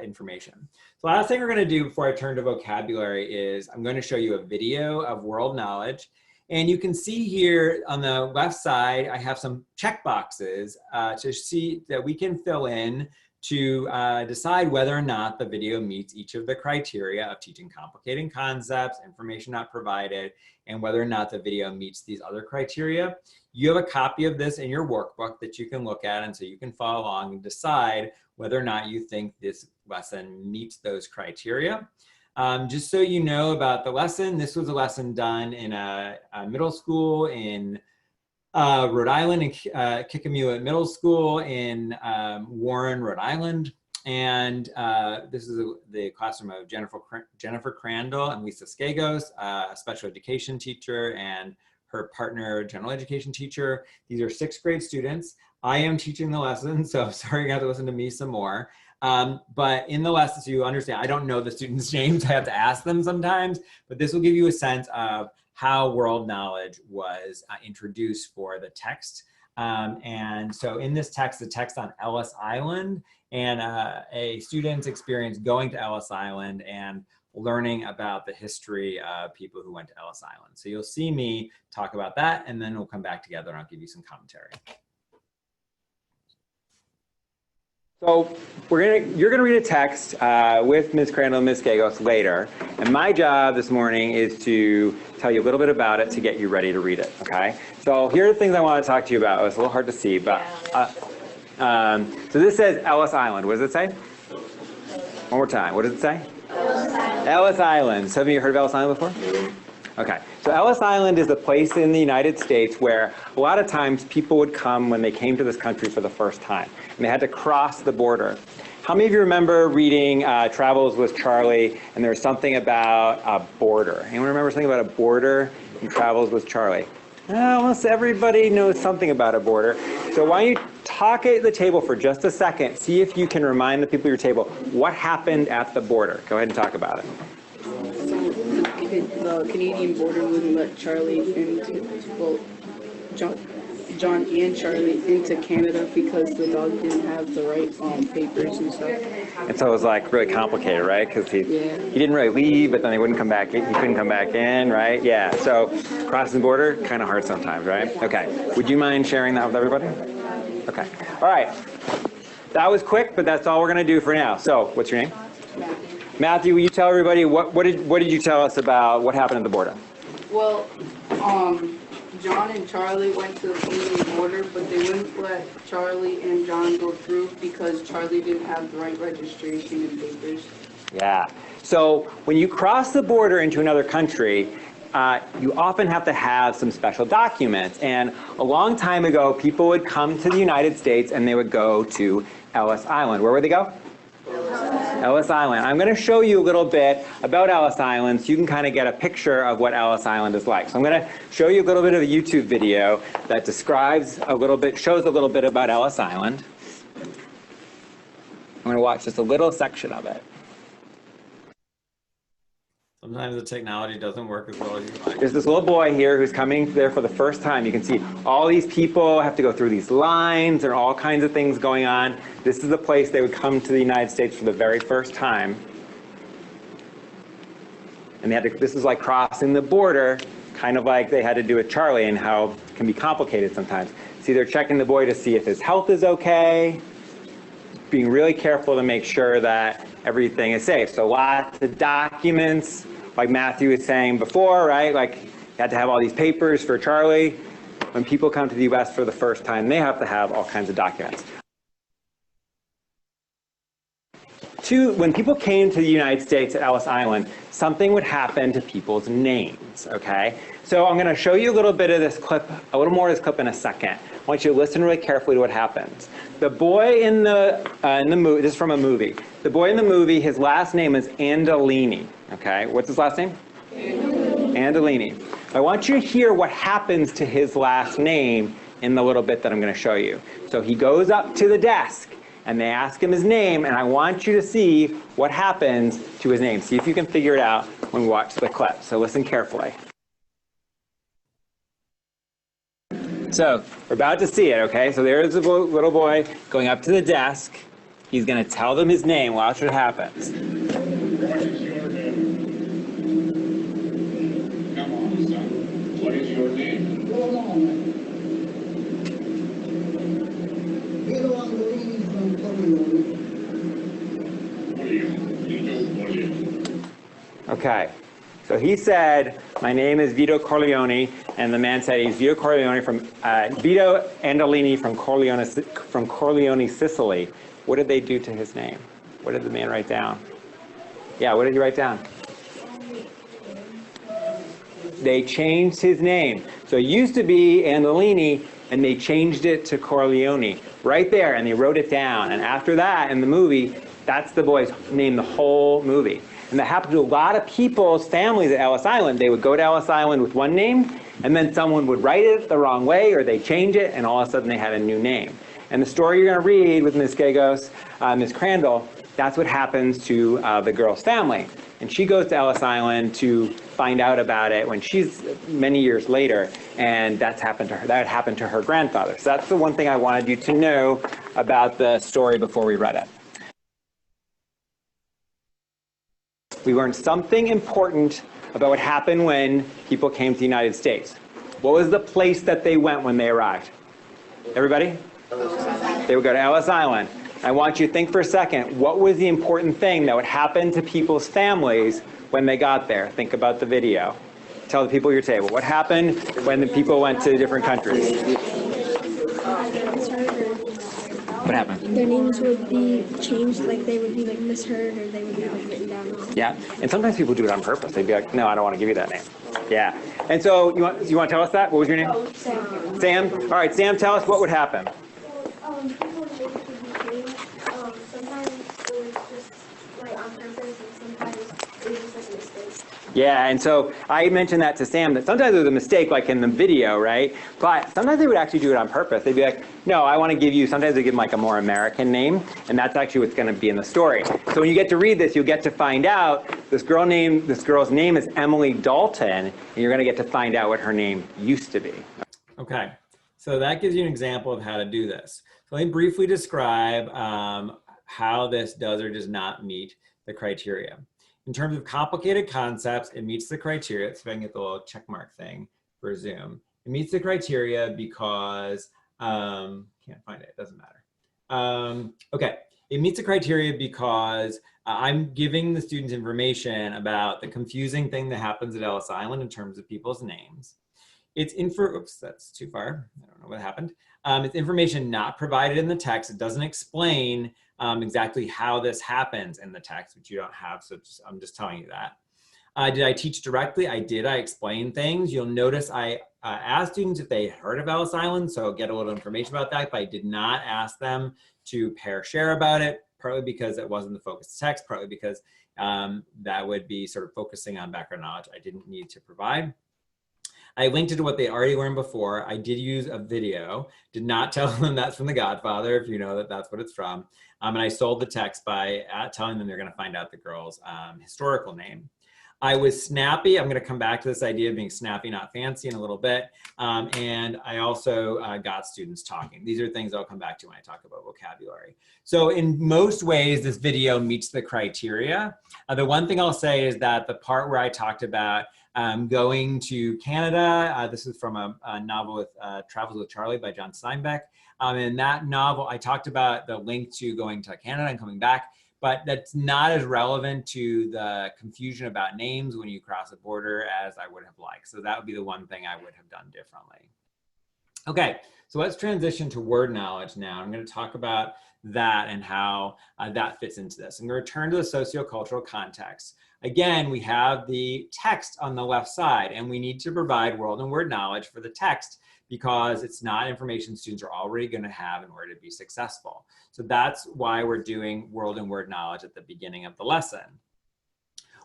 information. So last thing we're going to do before I turn to vocabulary is I'm going to show you a video of world knowledge. And you can see here on the left side, I have some check boxes to see that we can fill in to decide whether or not the video meets each of the criteria of teaching complicating concepts, information not provided, and whether or not the video meets these other criteria. You have a copy of this in your workbook that you can look at, and so you can follow along and decide whether or not you think this lesson meets those criteria. Just so you know about the lesson, this was a lesson done in a middle school in Rhode Island, in Kickamuit Middle School in Warren, Rhode Island. And this is the classroom of Jennifer Crandall and Lisa Skagos, a special education teacher, and her partner, general education teacher. These are 6th grade students. I am teaching the lesson, so sorry you have to listen to me some more. But in the lesson, so you understand, I don't know the students' names. I have to ask them sometimes, but this will give you a sense of how world knowledge was introduced for the text. And so in this text, the text on Ellis Island and a student's experience going to Ellis Island and learning about the history of people who went to Ellis Island. So you'll see me talk about that and then we'll come back together and I'll give you some commentary. So you're gonna read a text with Ms. Crandall and Ms. Skagos later. And my job this morning is to tell you a little bit about it to get you ready to read it, okay? So here are the things I want to talk to you about. It's a little hard to see, but so this says Ellis Island. What does it say? One more time. What does it say? Ellis Island. Ellis Island. Some of you heard of Ellis Island before? Okay, so Ellis Island is a place in the United States where a lot of times people would come when they came to this country for the first time, and they had to cross the border. How many of you remember reading Travels with Charlie, and there was something about a border? Anyone remember something about a border in Travels with Charlie? Almost everybody knows something about a border. So why don't you talk at the table for just a second, see if you can remind the people at your table what happened at the border. Go ahead and talk about it. The Canadian border wouldn't let Charlie into, well, John and Charlie into Canada because the dog didn't have the right papers and stuff. And so it was like really complicated, right? Because he didn't really leave, but then he wouldn't come back in. He couldn't come back in, right? Yeah. So crossing the border, kind of hard sometimes, right? Okay. Would you mind sharing that with everybody? Okay. All right. That was quick, but that's all we're gonna do for now. So, what's your name? Matthew, will you tell everybody what did you tell us about what happened at the border? Well, John and Charlie went to the Canadian border, but they wouldn't let Charlie and John go through because Charlie didn't have the right registration and papers. Yeah. So when you cross the border into another country, you often have to have some special documents. And a long time ago, people would come to the United States and they would go to Ellis Island. Where would they go? Ellis Island. I'm going to show you a little bit about Ellis Island so you can kind of get a picture of what Ellis Island is like. So I'm going to show you a little bit of a YouTube video that describes a little bit, shows a little bit about Ellis Island. I'm going to watch just a little section of it. Sometimes the technology doesn't work as well as you like. There's this little boy here who's coming there for the first time. You can see all these people have to go through these lines and all kinds of things going on. This is the place they would come to the United States for the very first time. And they had to, this is like crossing the border, kind of like they had to do with Charlie and how it can be complicated sometimes. See, they're checking the boy to see if his health is okay, being really careful to make sure that everything is safe. So lots of documents, like Matthew was saying before, right? Like you had to have all these papers for Charlie. When people come to the US for the first time, they have to have all kinds of documents. When people came to the United States at Ellis Island, something would happen to people's names, okay? So I'm gonna show you a little bit of this clip, a little more of this clip in a second. I want you to listen really carefully to what happens. The boy in the movie, this is from a movie. The boy in the movie, his last name is Andolini, okay? What's his last name? Andolini. I want you to hear what happens to his last name in the little bit that I'm gonna show you. So he goes up to the desk and they ask him his name, and I want you to see what happens to his name. See if you can figure it out when we watch the clip. So listen carefully. So we're about to see it, okay? So there's a little boy going up to the desk. He's gonna tell them his name. Watch what happens. What is your name? Come on, son. What is your name? Go on. Vito Andolini from Corleone. William. Okay. So he said, my name is Vito Corleone, and the man said he's Vito Corleone from Vito Andolini from Corleone, Sicily. What did they do to his name? What did the man write down? Yeah, what did he write down? They changed his name. So it used to be Andolini, and they changed it to Corleone. Right there, and they wrote it down. And after that, in the movie, that's the boy's name the whole movie. And that happened to a lot of people's families at Ellis Island. They would go to Ellis Island with one name, and then someone would write it the wrong way, or they change it, and all of a sudden they had a new name. And the story you're going to read with Ms. Gagos, Ms. Crandall, that's what happens to the girl's family. And she goes to Ellis Island to find out about it when she's many years later, and that happened to her grandfather. So that's the one thing I wanted you to know about the story before we read it. We learned something important about what happened when people came to the United States. What was the place that they went when they arrived? Everybody? They would go to Ellis Island. I want you to think for a second, what was the important thing that would happen to people's families when they got there? Think about the video. Tell the people at your table. What happened when the people went to different countries? What happened? Their names would be changed, like they would be like misheard, or they would be like written down wrong. Yeah, and sometimes people do it on purpose. They'd be like, no, I don't want to give you that name. Yeah, and so you want to tell us that? What was your name? Sam. Sam? All right, Sam, tell us what would happen. People would make it to be changed. Sometimes it was just like on purpose, and sometimes it was just like a mistake. Yeah, and so I mentioned that to Sam, that sometimes it was a mistake, like in the video, right? But sometimes they would actually do it on purpose. They'd be like, no, I want to give you, sometimes they give them like a more American name, and that's actually what's going to be in the story. So when you get to read this, you'll get to find out this girl's name is Emily Dalton, and you're going to get to find out what her name used to be. Okay, so that gives you an example of how to do this. So let me briefly describe how this does or does not meet the criteria. In terms of complicated concepts, it meets the criteria. So if I can get the little check mark thing for Zoom. It meets the criteria because, can't find it, doesn't matter. Okay, it meets the criteria because I'm giving the students information about the confusing thing that happens at Ellis Island in terms of people's names. It's oops, that's too far. I don't know what happened. It's information not provided in the text. It doesn't explain exactly how this happens in the text, which you don't have, so I'm just telling you that. Did I teach directly? I did. I explained things. You'll notice I asked students if they heard of Ellis Island, so get a little information about that, but I did not ask them to pair share about it, partly because it wasn't the focus of text, partly because that would be sort of focusing on background knowledge I didn't need to provide. I linked it to what they already learned before. I did use a video, did not tell them that's from The Godfather, if you know that that's what it's from. And I sold the text by telling them they're gonna find out the girl's historical name. I was snappy. I'm gonna come back to this idea of being snappy, not fancy in a little bit. And I also got students talking. These are things I'll come back to when I talk about vocabulary. So in most ways, this video meets the criteria. The one thing I'll say is that the part where I talked about going to Canada, this is from a novel with Travels with Charlie by John Steinbeck. In that novel, I talked about the link to going to Canada and coming back, but that's not as relevant to the confusion about names when you cross a border as I would have liked. So that would be the one thing I would have done differently. Okay, so let's transition to word knowledge now. I'm going to talk about that and how that fits into this. I'm going to return to the sociocultural context. Again, we have the text on the left side, and we need to provide world and word knowledge for the text because it's not information students are already going to have in order to be successful. So that's why we're doing world and word knowledge at the beginning of the lesson.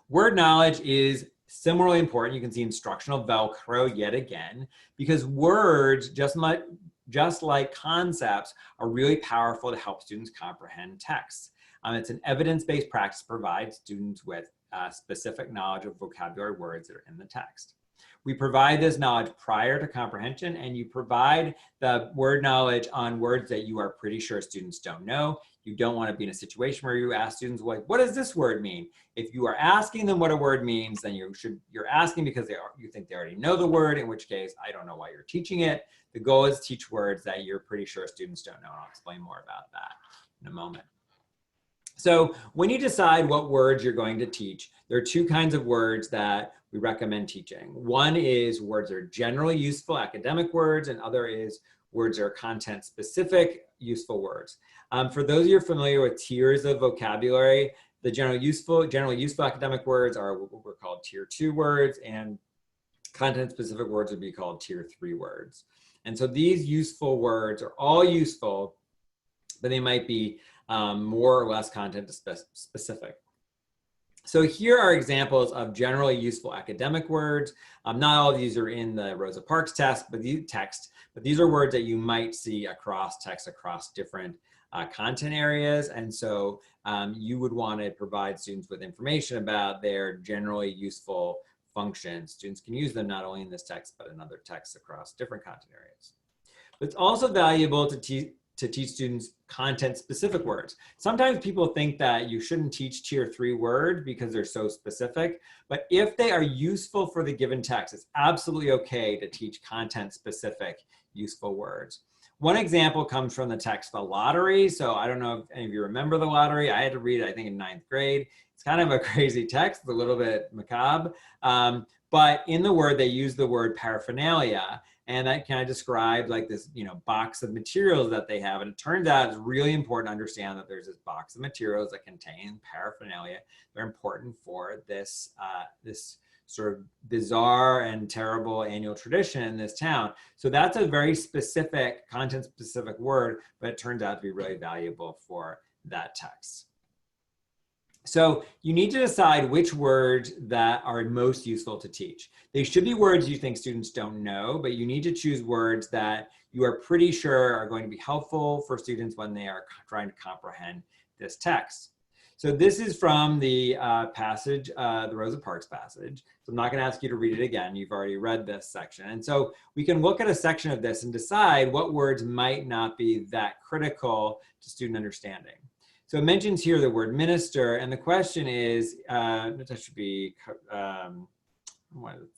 Word knowledge is similarly important. You can see instructional Velcro yet again, because words, just like concepts, are really powerful to help students comprehend texts. It's an evidence-based practice to provide students with specific knowledge of vocabulary words that are in the text. We provide this knowledge prior to comprehension, and you provide the word knowledge on words that you are pretty sure students don't know. You don't want to be in a situation where you ask students, like, what does this word mean? If you are asking them what a word means, then you're asking because you think they already know the word, in which case, I don't know why you're teaching it. The goal is to teach words that you're pretty sure students don't know, and I'll explain more about that in a moment. So when you decide what words you're going to teach, there are two kinds of words that we recommend teaching. One is words that are generally useful academic words, and other is words that are content specific useful words. For those of you who are familiar with tiers of vocabulary, the generally useful academic words are what we're called tier 2 words, and content specific words would be called tier 3 words. And so these useful words are all useful, but they might be more or less content specific. So here are examples of generally useful academic words. Not all of these are in the Rosa Parks test, but these are words that you might see across text, across different content areas. And so you would want to provide students with information about their generally useful functions. Students can use them not only in this text, but in other texts across different content areas. But it's also valuable to teach students content-specific words. Sometimes people think that you shouldn't teach tier 3 words because they're so specific, but if they are useful for the given text, it's absolutely okay to teach content-specific useful words. One example comes from the text The Lottery. So I don't know if any of you remember The Lottery. I had to read it, I think, in 9th grade. It's kind of a crazy text, it's a little bit macabre, but in the word, they use the word paraphernalia. And that kind of described like this, box of materials that they have. And it turns out it's really important to understand that there's this box of materials that contain paraphernalia. They're important for this, this sort of bizarre and terrible annual tradition in this town. So that's a very specific, content-specific word, but it turns out to be really valuable for that text. So you need to decide which words that are most useful to teach. They should be words you think students don't know, but you need to choose words that you are pretty sure are going to be helpful for students when they are trying to comprehend this text. So this is from the passage, the Rosa Parks passage. So I'm not going to ask you to read it again. You've already read this section. And so we can look at a section of this and decide what words might not be that critical to student understanding. So it mentions here the word minister, and the question is, that should be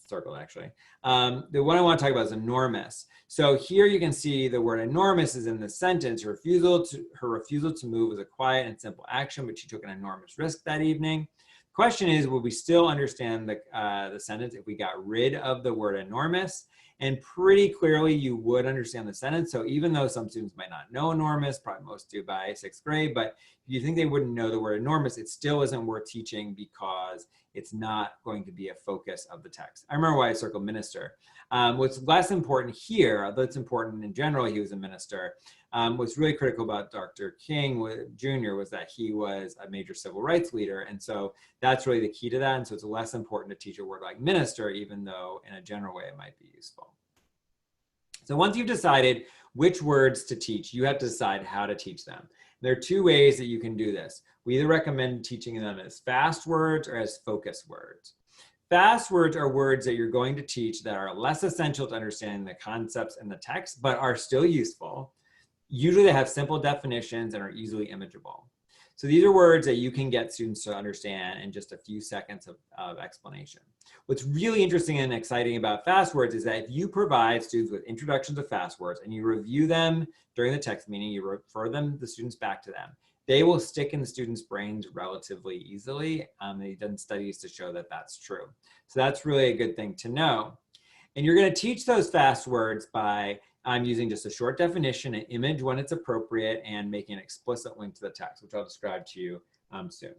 circled actually. The one I want to talk about is enormous. So here you can see the word enormous is in the sentence. Her refusal to move was a quiet and simple action, but she took an enormous risk that evening. The question is, will we still understand the sentence if we got rid of the word enormous? And pretty clearly you would understand the sentence. So even though some students might not know enormous, probably most do by 6th grade, but if you think they wouldn't know the word enormous, it still isn't worth teaching because it's not going to be a focus of the text. I remember why I circled minister. What's less important here, although it's important in general, he was a minister. What's really critical about Dr. King Jr. was that he was a major civil rights leader. And so that's really the key to that. And so it's less important to teach a word like minister, even though in a general way it might be useful. So once you've decided which words to teach, you have to decide how to teach them. There are 2 ways that you can do this. We either recommend teaching them as fast words or as focus words. Fast words are words that you're going to teach that are less essential to understanding the concepts in the text, but are still useful. Usually they have simple definitions and are easily imageable. So these are words that you can get students to understand in just a few seconds of explanation. What's really interesting and exciting about fast words is that if you provide students with introductions to fast words and you review them during the text, meaning you refer the students back to them, they will stick in the students' brains relatively easily. They've done studies to show that that's true. So that's really a good thing to know. And you're going to teach those fast words by using just a short definition, an image when it's appropriate, and making an explicit link to the text, which I'll describe to you soon.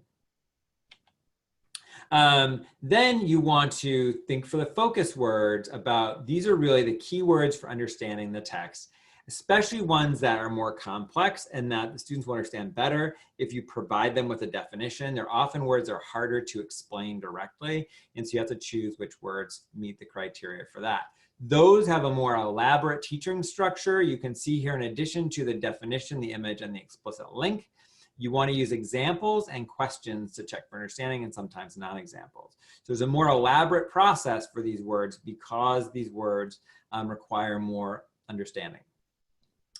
Then you want to think for the focus words about, these are really the key words for understanding the text, especially ones that are more complex and that the students will understand better if you provide them with a definition. They're often words that are harder to explain directly, and so you have to choose which words meet the criteria for that. Those have a more elaborate teaching structure. You can see here, in addition to the definition, the image, and the explicit link, you want to use examples and questions to check for understanding, and sometimes non-examples. So there's a more elaborate process for these words because these words require more understanding.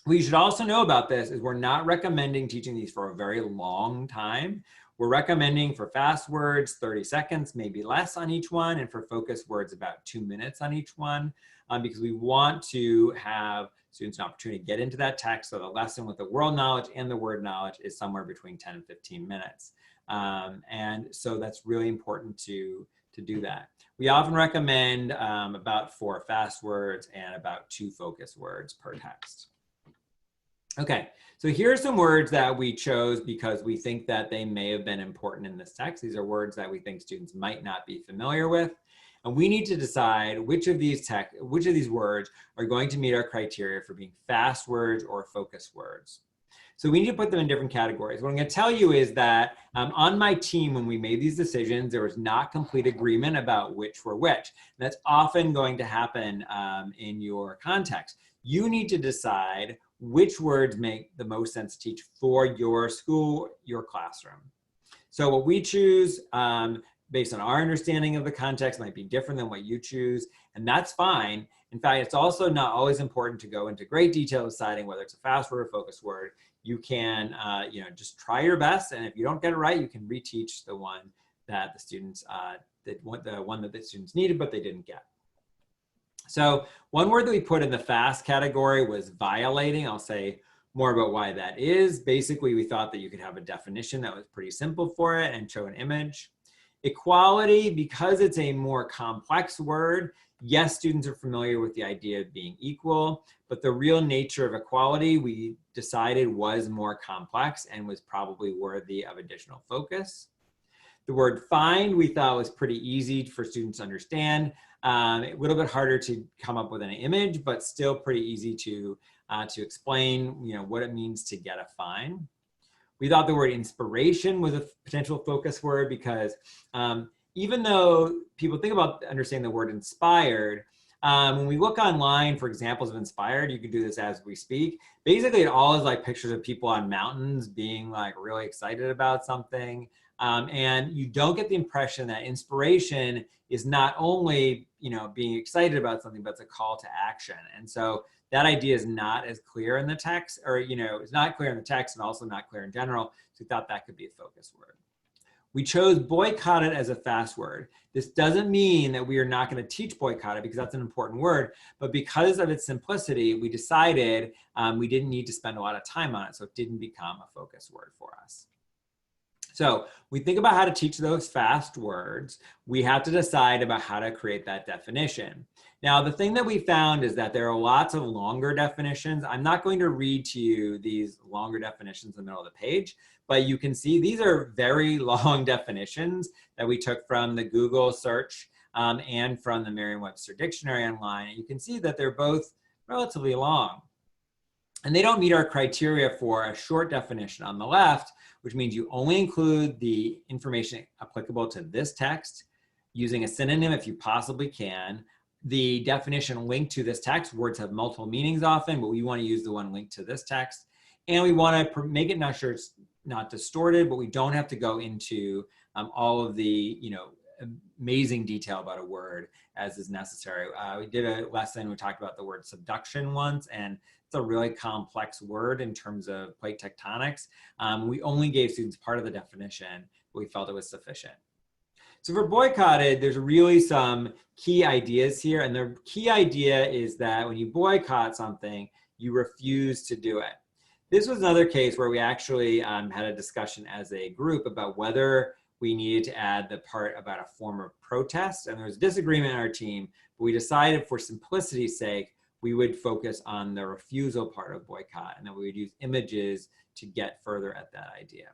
What you should also know about this is we're not recommending teaching these for a very long time. We're recommending for fast words 30 seconds, maybe less on each one, and for focus words about 2 minutes on each one, because we want to have students an opportunity to get into that text. So the lesson with the world knowledge and the word knowledge is somewhere between 10 and 15 minutes. And so that's really important to do that. We often recommend about 4 fast words and about 2 focus words per text. Okay, so here are some words that we chose because we think that they may have been important in this text. These are words that we think students might not be familiar with. And we need to decide which of these words are going to meet our criteria for being fast words or focus words. So we need to put them in different categories. What I'm going to tell you is that on my team, when we made these decisions, there was not complete agreement about which were which. And that's often going to happen in your context. You need to decide which words make the most sense to teach for your school, your classroom. So what we choose based on our understanding of the context might be different than what you choose, and that's fine. In fact, it's also not always important to go into great detail deciding whether it's a fast word or focus word. You can just try your best, and if you don't get it right, you can reteach the one that the students needed but they didn't get. So one word that we put in the fast category was violating. I'll say more about why that is. Basically, we thought that you could have a definition that was pretty simple for it and show an image. Equality, because it's a more complex word, yes, students are familiar with the idea of being equal, but the real nature of equality we decided was more complex and was probably worthy of additional focus. The word find we thought was pretty easy for students to understand. A little bit harder to come up with an image, but still pretty easy to explain what it means to get a fine. We thought the word inspiration was a potential focus word because even though people think about understanding the word inspired, when we look online for examples of inspired, you can do this as we speak. Basically, it all is like pictures of people on mountains being like really excited about something. And you don't get the impression that inspiration is not only being excited about something, but it's a call to action. And so that idea is not as clear in the text, or it's not clear in the text and also not clear in general. So we thought that could be a focus word. We chose boycott it as a fast word. This doesn't mean that we are not going to teach boycott it because that's an important word, but because of its simplicity, we decided we didn't need to spend a lot of time on it, so it didn't become a focus word for us. So we think about how to teach those fast words. We have to decide about how to create that definition. Now, the thing that we found is that there are lots of longer definitions. I'm not going to read to you these longer definitions in the middle of the page, but you can see these are very long definitions that we took from the Google search and from the Merriam-Webster dictionary online. And you can see that they're both relatively long. And they don't meet our criteria for a short definition on the left, which means you only include the information applicable to this text, using a synonym if you possibly can. The definition linked to this text, words have multiple meanings often, but we want to use the one linked to this text. And we want to make it not sure it's not distorted, but we don't have to go into all of the, amazing detail about a word as is necessary. We did a lesson, we talked about the word subduction once, and it's a really complex word in terms of plate tectonics. We only gave students part of the definition, but we felt it was sufficient. So for boycotted, there's really some key ideas here. And the key idea is that when you boycott something, you refuse to do it. This was another case where we actually had a discussion as a group about whether we needed to add the part about a form of protest. And there was disagreement in our team, but we decided for simplicity's sake, we would focus on the refusal part of boycott, and then we would use images to get further at that idea.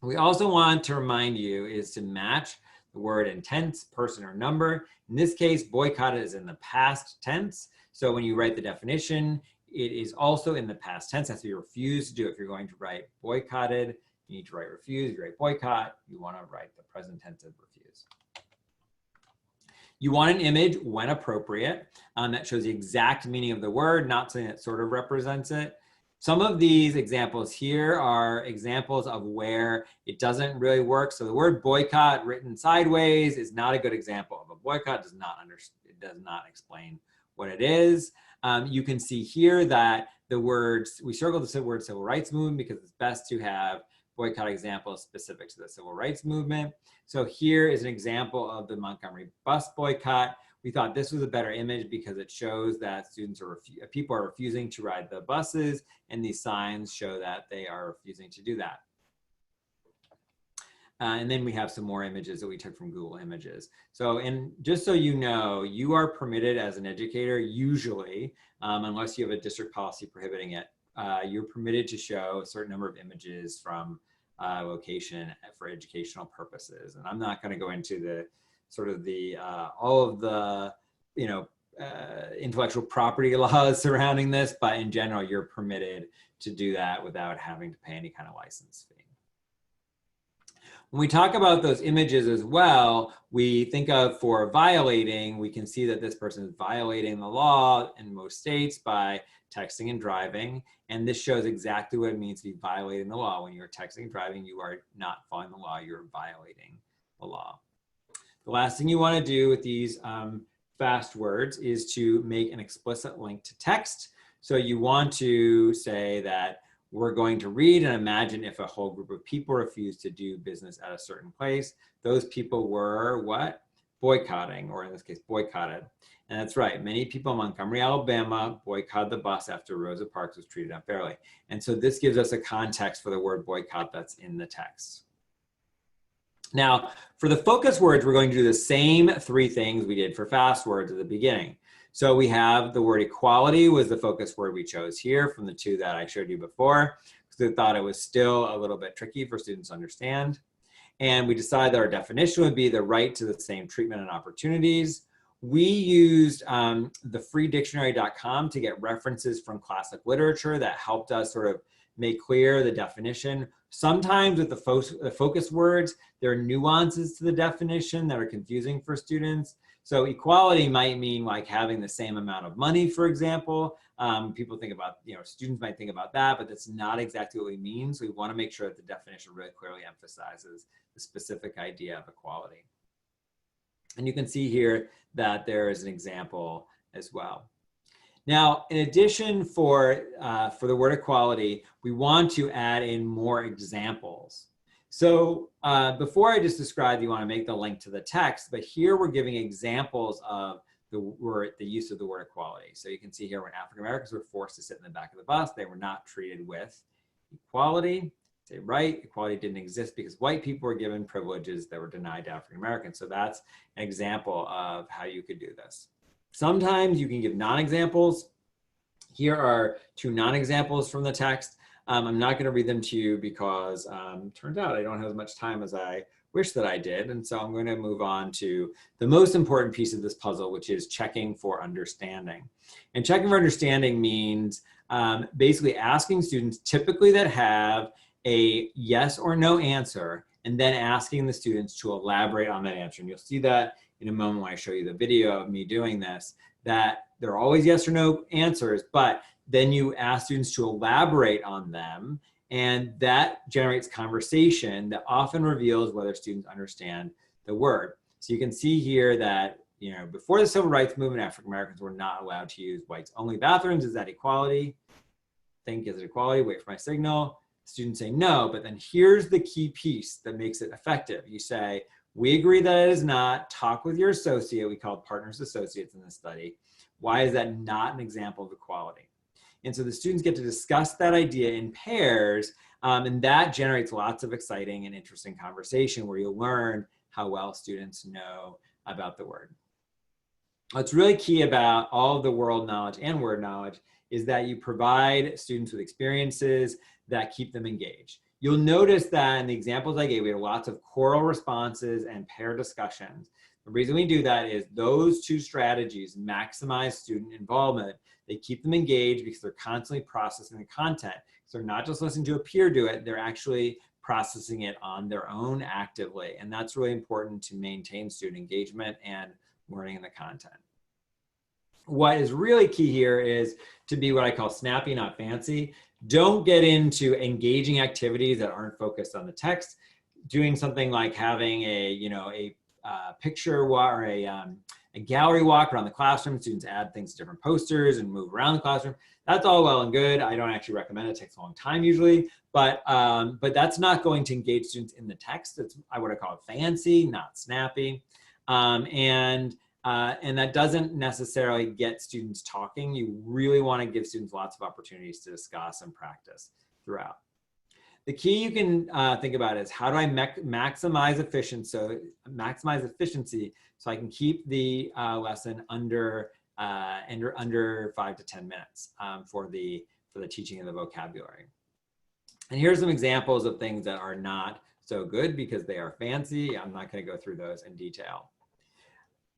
We also want to remind you is to match the word in tense, person, or number. In this case, boycotted is in the past tense. So when you write the definition, it is also in the past tense. That's what you refuse to do. If you're going to write boycotted, you need to write refuse. If you write boycott, you want to write the present tense of refuse. You want an image when appropriate that shows the exact meaning of the word, not something that sort of represents it. Some of these examples here are examples of where it doesn't really work. So the word boycott written sideways is not a good example of a boycott. It does not explain what it is. You can see here that the words, we circled the word civil rights movement because it's best to have boycott examples specific to the civil rights movement. So here is an example of the Montgomery bus boycott. We thought this was a better image because it shows that people are refusing to ride the buses, and these signs show that they are refusing to do that. And then we have some more images that we took from Google Images. So, and just so you know, you are permitted as an educator, usually, unless you have a district policy prohibiting it, you're permitted to show a certain number of images from location for educational purposes. And I'm not going to go into the sort of the all of the intellectual property laws surrounding this, but in general, you're permitted to do that without having to pay any kind of license fee. When we talk about those images as well, we think of for violating, we can see that this person is violating the law in most states by texting and driving. And this shows exactly what it means to be violating the law. When you're texting and driving, you are not following the law, you're violating the law. The last thing you want to do with these fast words is to make an explicit link to text. So you want to say that we're going to read and imagine if a whole group of people refuse to do business at a certain place. Those people were what? Boycotting, or in this case, boycotted. And that's right, many people in Montgomery, Alabama boycotted the bus after Rosa Parks was treated unfairly. And so this gives us a context for the word boycott that's in the text. Now, for the focus words, we're going to do the same three things we did for fast words at the beginning. So we have the word equality was the focus word we chose here from the two that I showed you before, because we thought it was still a little bit tricky for students to understand. And we decided that our definition would be the right to the same treatment and opportunities. We used the freedictionary.com to get references from classic literature that helped us sort of make clear the definition. Sometimes with the focus words, there are nuances to the definition that are confusing for students. So equality might mean like having the same amount of money, for example. People think about, students might think about that, but that's not exactly what we mean. So we want to make sure that the definition really clearly emphasizes the specific idea of equality. And you can see here that there is an example as well. Now, in addition for the word equality, we want to add in more examples. So before I just described, you want to make the link to the text, but here we're giving examples of the use of the word equality. So you can see here when African Americans were forced to sit in the back of the bus, they were not treated with equality. Say right, equality didn't exist because white people were given privileges that were denied to African Americans. So that's an example of how you could do this. Sometimes you can give non-examples. Here are 2 non-examples from the text. I'm not going to read them to you because turns out I don't have as much time as I wish that I did. And so I'm going to move on to the most important piece of this puzzle, which is checking for understanding. And checking for understanding means basically asking students, typically that have a yes or no answer, and then asking the students to elaborate on that answer. And you'll see that in a moment when I show you the video of me doing this, that there are always yes or no answers, but then you ask students to elaborate on them, and that generates conversation that often reveals whether students understand the word. So you can see here that, you know, before the Civil Rights Movement, African Americans were not allowed to use whites only bathrooms. Is that equality? Think, is it equality? Wait for my signal. Students say no, but then here's the key piece that makes it effective. You say, we agree that it is not. Talk with your associate. We call partners associates in this study. Why is that not an example of equality? And so the students get to discuss that idea in pairs, and that generates lots of exciting and interesting conversation where you'll learn how well students know about the word. What's really key about all of the world knowledge and word knowledge is that you provide students with experiences that keep them engaged. You'll notice that in the examples I gave, we have lots of choral responses and pair discussions. The reason we do that is those 2 strategies maximize student involvement. They keep them engaged because they're constantly processing the content. So they're not just listening to a peer do it, they're actually processing it on their own actively. And that's really important to maintain student engagement and learning in the content. What is really key here is to be what I call snappy, not fancy. Don't get into engaging activities that aren't focused on the text. Doing something like having a picture walk or a gallery walk around the classroom. Students add things to different posters and move around the classroom. That's all well and good. I don't actually recommend it. It takes a long time usually, but that's not going to engage students in the text. It's what I call it fancy, not snappy. And that doesn't necessarily get students talking. You really want to give students lots of opportunities to discuss and practice throughout. The key you can think about is how do I maximize efficiency so I can keep the lesson under 5 to 10 minutes for the teaching of the vocabulary. And here's some examples of things that are not so good because they are fancy. I'm not going to go through those in detail.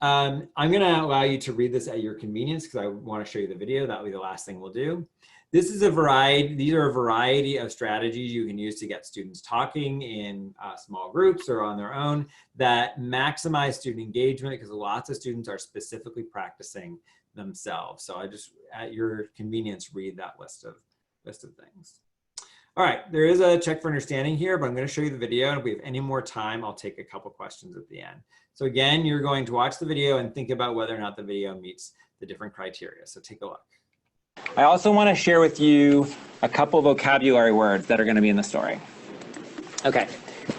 I'm going to allow you to read this at your convenience because I want to show you the video. That'll be the last thing we'll do. These are a variety of strategies you can use to get students talking in small groups or on their own that maximize student engagement because lots of students are specifically practicing themselves. So I just, at your convenience, read that list of things. All right, there is a check for understanding here, but I'm going to show you the video, and if we have any more time, I'll take a couple questions at the end. So again, you're going to watch the video and think about whether or not the video meets the different criteria. So take a look. I also want to share with you a couple vocabulary words that are going to be in the story. Okay,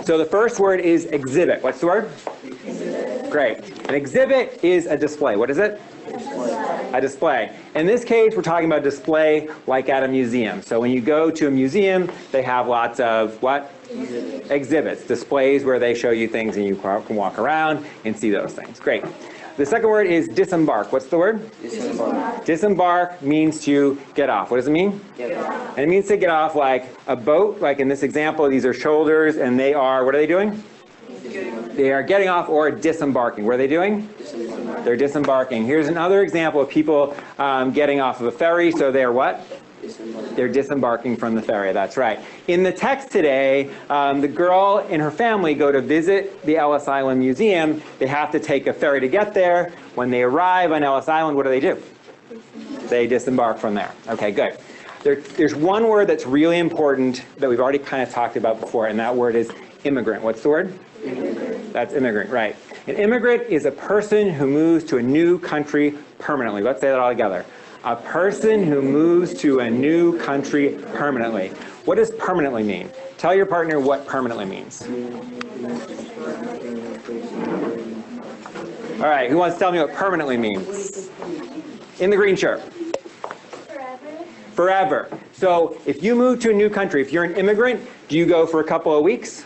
so the first word is exhibit. What's the word? Exhibit. Great. An exhibit is a display. What is it? A display. In this case, we're talking about display like at a museum. So when you go to a museum, they have lots of what? Exhibits. Displays where they show you things and you can walk around and see those things. Great. The second word is disembark. What's the word? Disembark. Disembark means to get off. What does it mean? Get off. And it means to get off like a boat. Like in this example, these are shoulders and they are, what are they doing? They are getting off or disembarking. What are they doing? Disembarking. They're disembarking. Here's another example of people getting off of a ferry. So they're what? They're disembarking from the ferry. That's right. In the text today, the girl and her family go to visit the Ellis Island Museum. They have to take a ferry to get there. When they arrive on Ellis Island, what do? They disembark from there. Okay, good. There's one word that's really important that we've already kind of talked about before, and that word is immigrant. What's the word? Immigrant. That's immigrant, right. An immigrant is a person who moves to a new country permanently. Let's say that all together. A person who moves to a new country permanently. What does permanently mean? Tell your partner what permanently means. All right, who wants to tell me what permanently means? In the green shirt. Forever. So if you move to a new country, if you're an immigrant, do you go for a couple of weeks?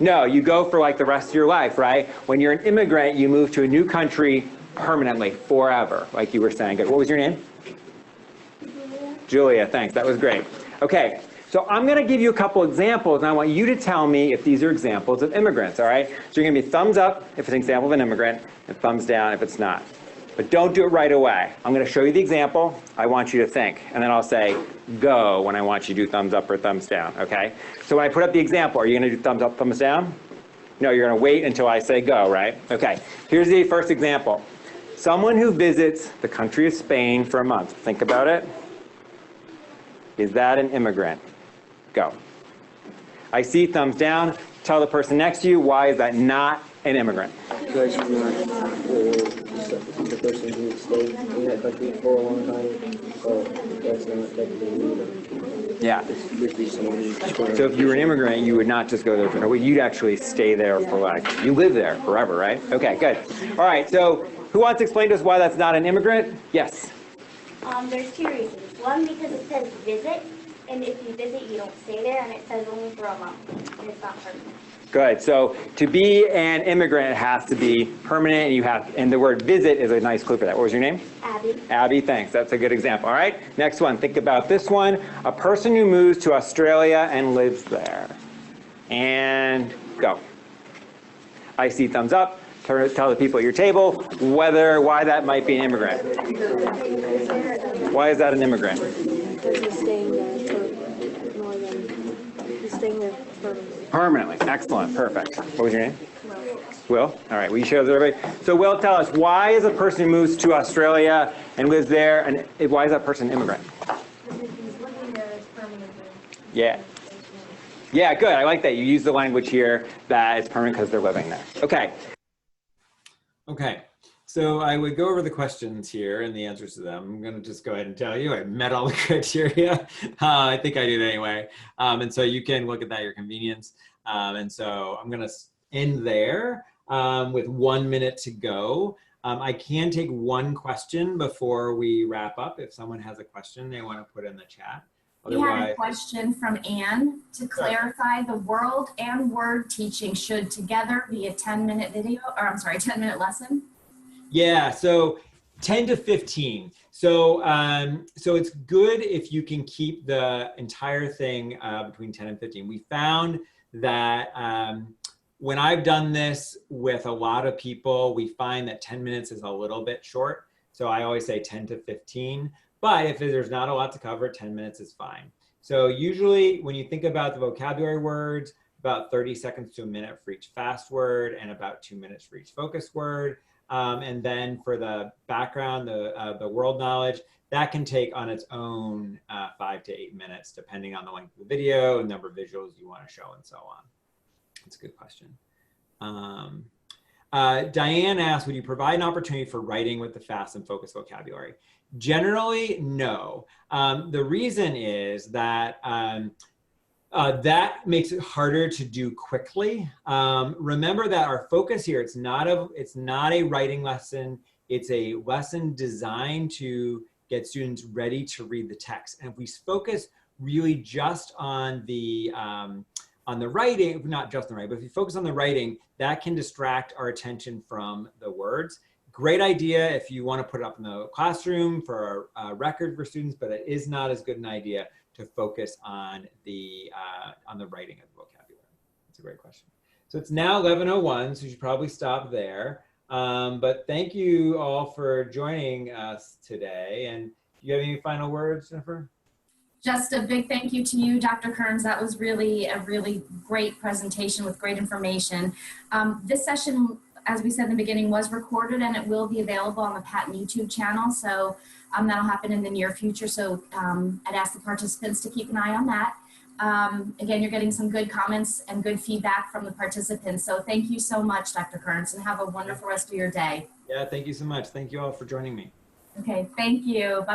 No, you go for like the rest of your life, right? When you're an immigrant, you move to a new country permanently, forever, like you were saying. Good. What was your name? Julia, thanks. That was great. Okay, so I'm going to give you a couple examples, and I want you to tell me if these are examples of immigrants, all right? So you're going to be thumbs up if it's an example of an immigrant, and thumbs down if it's not. But don't do it right away. I'm going to show you the example. I want you to think, and then I'll say go when I want you to do thumbs up or thumbs down, okay? So when I put up the example, are you going to do thumbs up, thumbs down? No, you're going to wait until I say go, right? Okay, here's the first example. Someone who visits the country of Spain for a month. Think about it. Is that an immigrant? Go. I see thumbs down. Tell the person next to you, why is that not an immigrant? Because you're not the person who stayed in that country for a long time, so that's not technically an immigrant. Yeah. It's literally someone who's So if you were an immigrant, you would not just go there for, you'd actually stay there for like, you live there forever, right? Okay, good. All right, so who wants to explain to us why that's not an immigrant? Yes. There's two reasons. One, because it says visit, and if you visit, you don't stay there, and it says only for a month, and it's not permanent. Good. So to be an immigrant, it has to be permanent, and the word visit is a nice clue for that. What was your name? Abby. Abby, thanks. That's a good example. All right, next one. Think about this one. A person who moves to Australia and lives there. And go. I see thumbs up. Tell the people at your table why that might be an immigrant. Why is that an immigrant? Because he's staying there for more than, he's staying there permanently. Permanently. Excellent. Perfect. What was your name? Will. All right. Will you share with everybody? So Will, tell us, why is a person who moves to Australia and lives there, and why is that person an immigrant? Because if he's living there, it's permanently. Yeah. Yeah, good. I like that. You use the language here that it's permanent because they're living there. Okay. Okay, so I would go over the questions here and the answers to them. I'm going to just go ahead and tell you I met all the criteria. I think I did anyway. And so you can look at that at your convenience. And so I'm going to end there with 1 minute to go. I can take one question before we wrap up. If someone has a question they want to put in the chat. We had a question from Anne to clarify the world and word teaching should together be a 10-minute video, or I'm sorry, 10-minute lesson? Yeah, so 10 to 15. So so it's good if you can keep the entire thing between 10 and 15. We found that when I've done this with a lot of people, we find that 10 minutes is a little bit short. So I always say 10 to 15. But if there's not a lot to cover, 10 minutes is fine. So usually when you think about the vocabulary words, about 30 seconds to a minute for each fast word and about 2 minutes for each focus word. And then for the background, the world knowledge, that can take on its own 5 to 8 minutes, depending on the length of the video and number of visuals you want to show and so on. That's a good question. Diane asked, would you provide an opportunity for writing with the fast and focused vocabulary? Generally, no. The reason is that that makes it harder to do quickly. Remember that our focus here, it's not a writing lesson. It's a lesson designed to get students ready to read the text. And if we focus really just on the writing, not just the writing, but if you focus on the writing, that can distract our attention from the words. Great idea if you want to put it up in the classroom for a record for students, but it is not as good an idea to focus on the writing of the vocabulary. That's a great question. So it's now 11:01, so you should probably stop there. But thank you all for joining us today. And do you have any final words, Jennifer? Just a big thank you to you, Dr. Kearns. That was really a really great presentation with great information. This session, as we said in the beginning, was recorded and it will be available on the Patton YouTube channel. So that'll happen in the near future. So I'd ask the participants to keep an eye on that. Again, you're getting some good comments and good feedback from the participants. So thank you so much, Dr. Kearns, and have a wonderful rest of your day. Yeah, thank you so much. Thank you all for joining me. Okay, thank you. Bye.